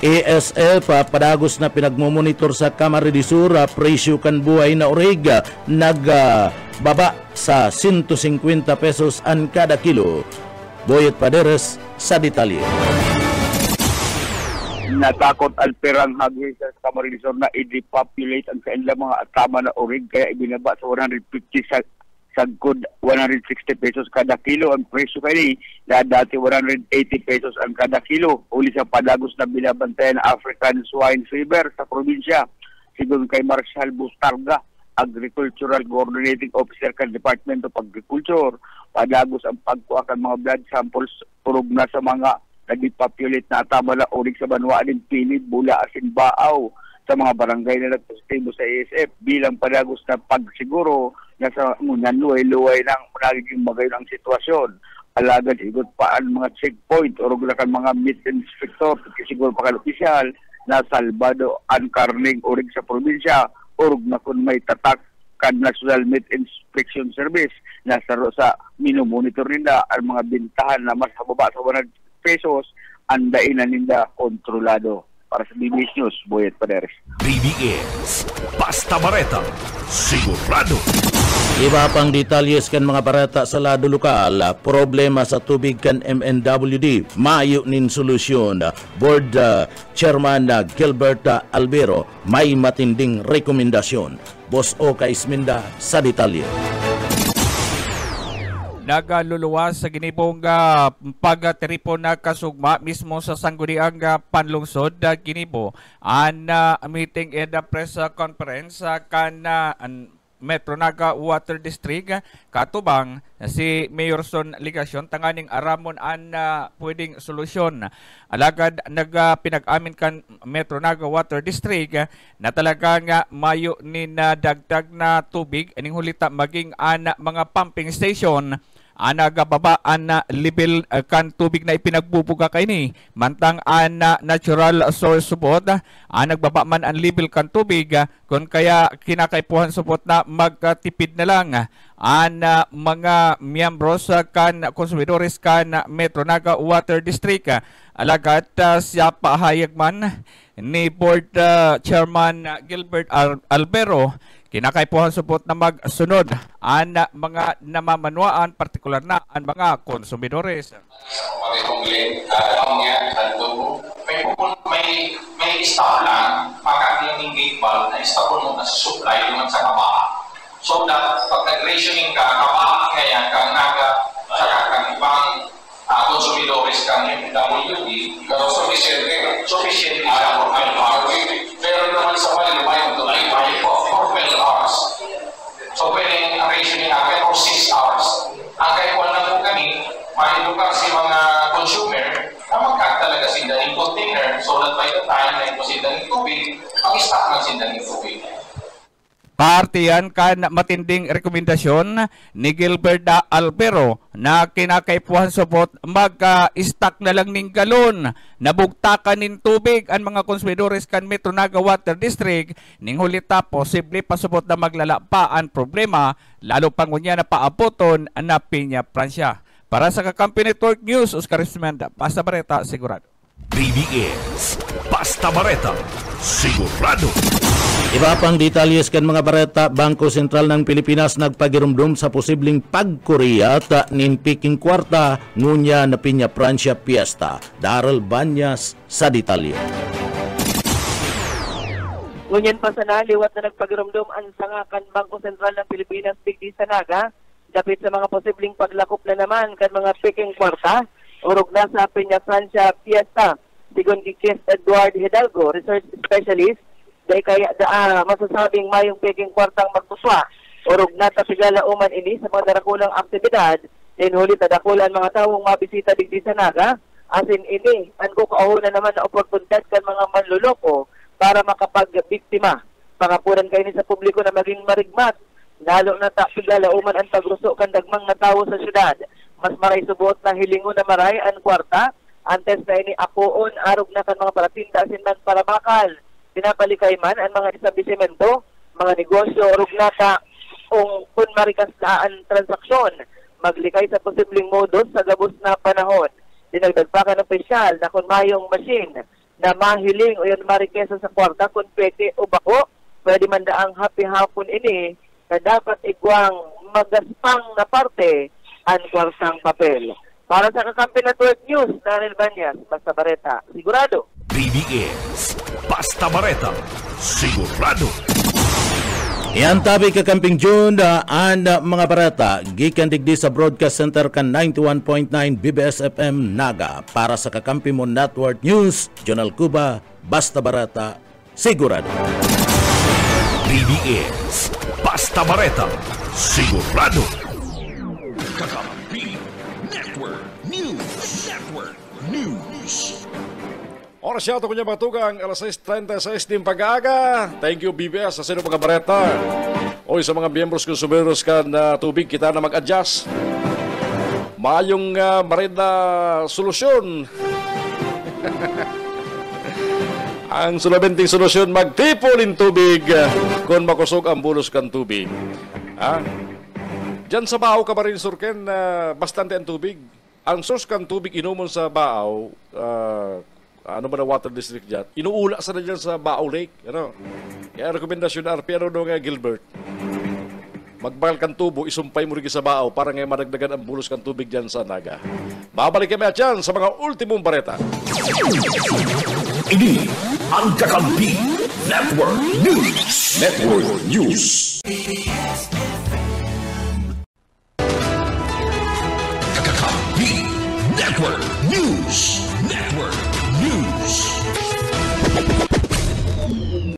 ASF padagos na pinagmomonitor sa Camarines Sur presyo kan buhay na orig nagbaba sa 150 pesos an kada kilo. Boyet Paderes sa detalye. Natakot ang perang hagwin sa Camarines Sur na i-depopulate ang kanilang mga atama na orig kaya ibinaba sa 150 sagkod 160 pesos kada kilo ang presyo kayo na dati 180 pesos ang kada kilo. Uli sa padagos na binabantayan African Swine Fever sa probinsya. Sigun kay Marshal Bustarga Agricultural Coordinating Officer kan Department of Agriculture. Padagos ang pagkuha kan mga blood samples urog na sa mga nagdepopulate na atamala urig sa Banwa din Pilid, Bula, Asin, Baaw sa mga barangay na nagpositibo sa ASF bilang padagos na pagsiguro na sa ngunyan luway-luway ng nagiging magayon ang sitwasyon. Alagad higot pa ang mga checkpoint o ruglakan mga meat inspector kasi siguro pa opisyal na salbado ang karning urig sa probinsya urug na kung may tatak kan National Meat Inspection Service na sa minumonitor nila ang mga bintahan na mas hababa sa 100 pesos ang dainan nila kontrolado. Para sa BBS News, Boyet Paderes. BBS Basta Bareta, sigurado. Iba pang detalles kan mga barata sa lado lokal, problema sa tubig kan MNWD, mayo nin solusyon. Board Chairman Gilbert Albero may matinding rekomendasyon. Boss Oka Isminda sa detalye. Nagaluluwas sa ginibong pagtripo na kasugma mismo sa sangguniang panlungsod ginibo an meeting and press conference kan Metro Naga Water District katubang si Mayor Son Ligacion tanganing aramon an pwedeng solusyon. Alagad pinag-amin kan Metro Naga Water District na talagang mayo ni dagdag na tubig aning hulita maging an mga pumping station nagababa an level kan tubig na ipinagbubuga kay ni mantang an natural source subot nagbaba man ang level kan tubig kun kaya kinakaipuhan subot na magtipid na lang an mga miyembros kan konsumidores kan Metro Naga Water District. Alagad siya pahayag man ni Board Chairman Gilbert Albero kinakaipuhan supot na magsunod ang mga namamanwaan, partikular na ang mga konsumidores. May stop lang, makakita yung gate valve na stop mo na supply naman sa kaba. So that pag nag-rationing ka, kaba kaya kang naga, saka kang ibang konsumidores kang MWD, sufficient siya. Pero naman sa mali, mayroon doon ay for 12 hours. So pwedeng rationing natin for 6 hours. Ang kaipuan lang po kami, mahilukang si mga consumer na magkak talaga sila ng container so that by the time na ito sila ng tubig, ang stock ng sila ng tubig. Parte yan kan matinding rekomendasyon ni Gilbert Albero na kinakaipuhan supot mag-stock na lang ning galon nabugtakan nin tubig ang mga konsumidores kan Metro Naga Water District ning hulita posible pasupot na maglalapa ang problema lalo pangunya na paapoton na Piña Francia. Para sa Kakampi Network News, Oscar Ismenda, Basta Bareta, sigurado. BBS Basta Bareta, sigurado. Iba pang detalles kan mga bareta, Bangko Sentral ng Pilipinas nagpagirumdum sa posibleng pagkuriyat nin Peking Kwarta ngunya na Piña Francia Fiesta. Darrell Banyas sa detalye. Ngunyan pa sa naliwat na nagpagirumdum ang sangakan Bangko Sentral ng Pilipinas digdi sa Naga dapit sa mga posibleng paglakop na naman kan mga Peking Kwarta urog na sa Piña Francia Fiesta. Sigon ni Chief Edward Hidalgo, research specialist, dahil kaya masasabing mayong Peking Kwartang magtuswa urog na tapigala uman ini sa mga darakulang aktibidad din huli tadakulan mga tawong mabisita digdi sa Naga asin ini ang kukaunan naman na oportunidad kan mga manluloko para makapagbiktima pangapuran kayo ni sa publiko na maging marigmat lalo na tapigala uman ang pagruso kan dagmang na tawo sa syudad mas maray subot na hilingon na maray ang kwarta antes na ini apuon arog na kan mga paratinda asin man para bakal pinapalikay man ang mga establishmento, mga negosyo, rugnata, kung marikas na ang transaksyon, maglikay sa posibleng modus sa gabos na panahon. Dinagdagpakan ng pesyal na kung mayong machine na mahiling o yun marikesa sa kwarta, kung pwede o bako, pwede man daang happy hapon ini na dapat igwang magaspang na parte ang kwartang papel. Para sa Kakampi Network News, Darrell Banyas, Basta Bareta, sigurado. BBS Basta Bareta, sigurado. Yan tabi Kakamping June and mga barata gikan digdi sa Broadcast Center kan 91.9 BBS FM Naga. Para sa Kakampi mo Network News, Jonal Cuba, Basta Bareta, sigurado. BBS basta bareta, sigurado. Kakampi Network News. Oras siya ito kunya batugang alas 6:36 din pag-aga. Thank you BBS sa sino mga bareta. O sa mga miyembros konsumeros ka na tubig kita na mag-adjust. Mayong marina solusyon. Ang sulabenting solusyon, magtipon tubig kung makusog ang bulos kan tubig. Diyan sa Baaw, Camarines Sur, Ken, bastante ang tubig. Ang source kan tubig inumon sa Baaw, ano ba na water district dyan, inuula sa na dyan sa Baaw Lake. Ano? Kaya rekomendasyon na RP, Gilbert, magbakal kan tubo, isumpay mo rin sa Baaw para ngayon madagdagan ang bulos kan tubig dyan sa Naga. Babalik kami at yan sa mga ultimong bareta. Ini ang Kakampi Network News. Kakampi Network News.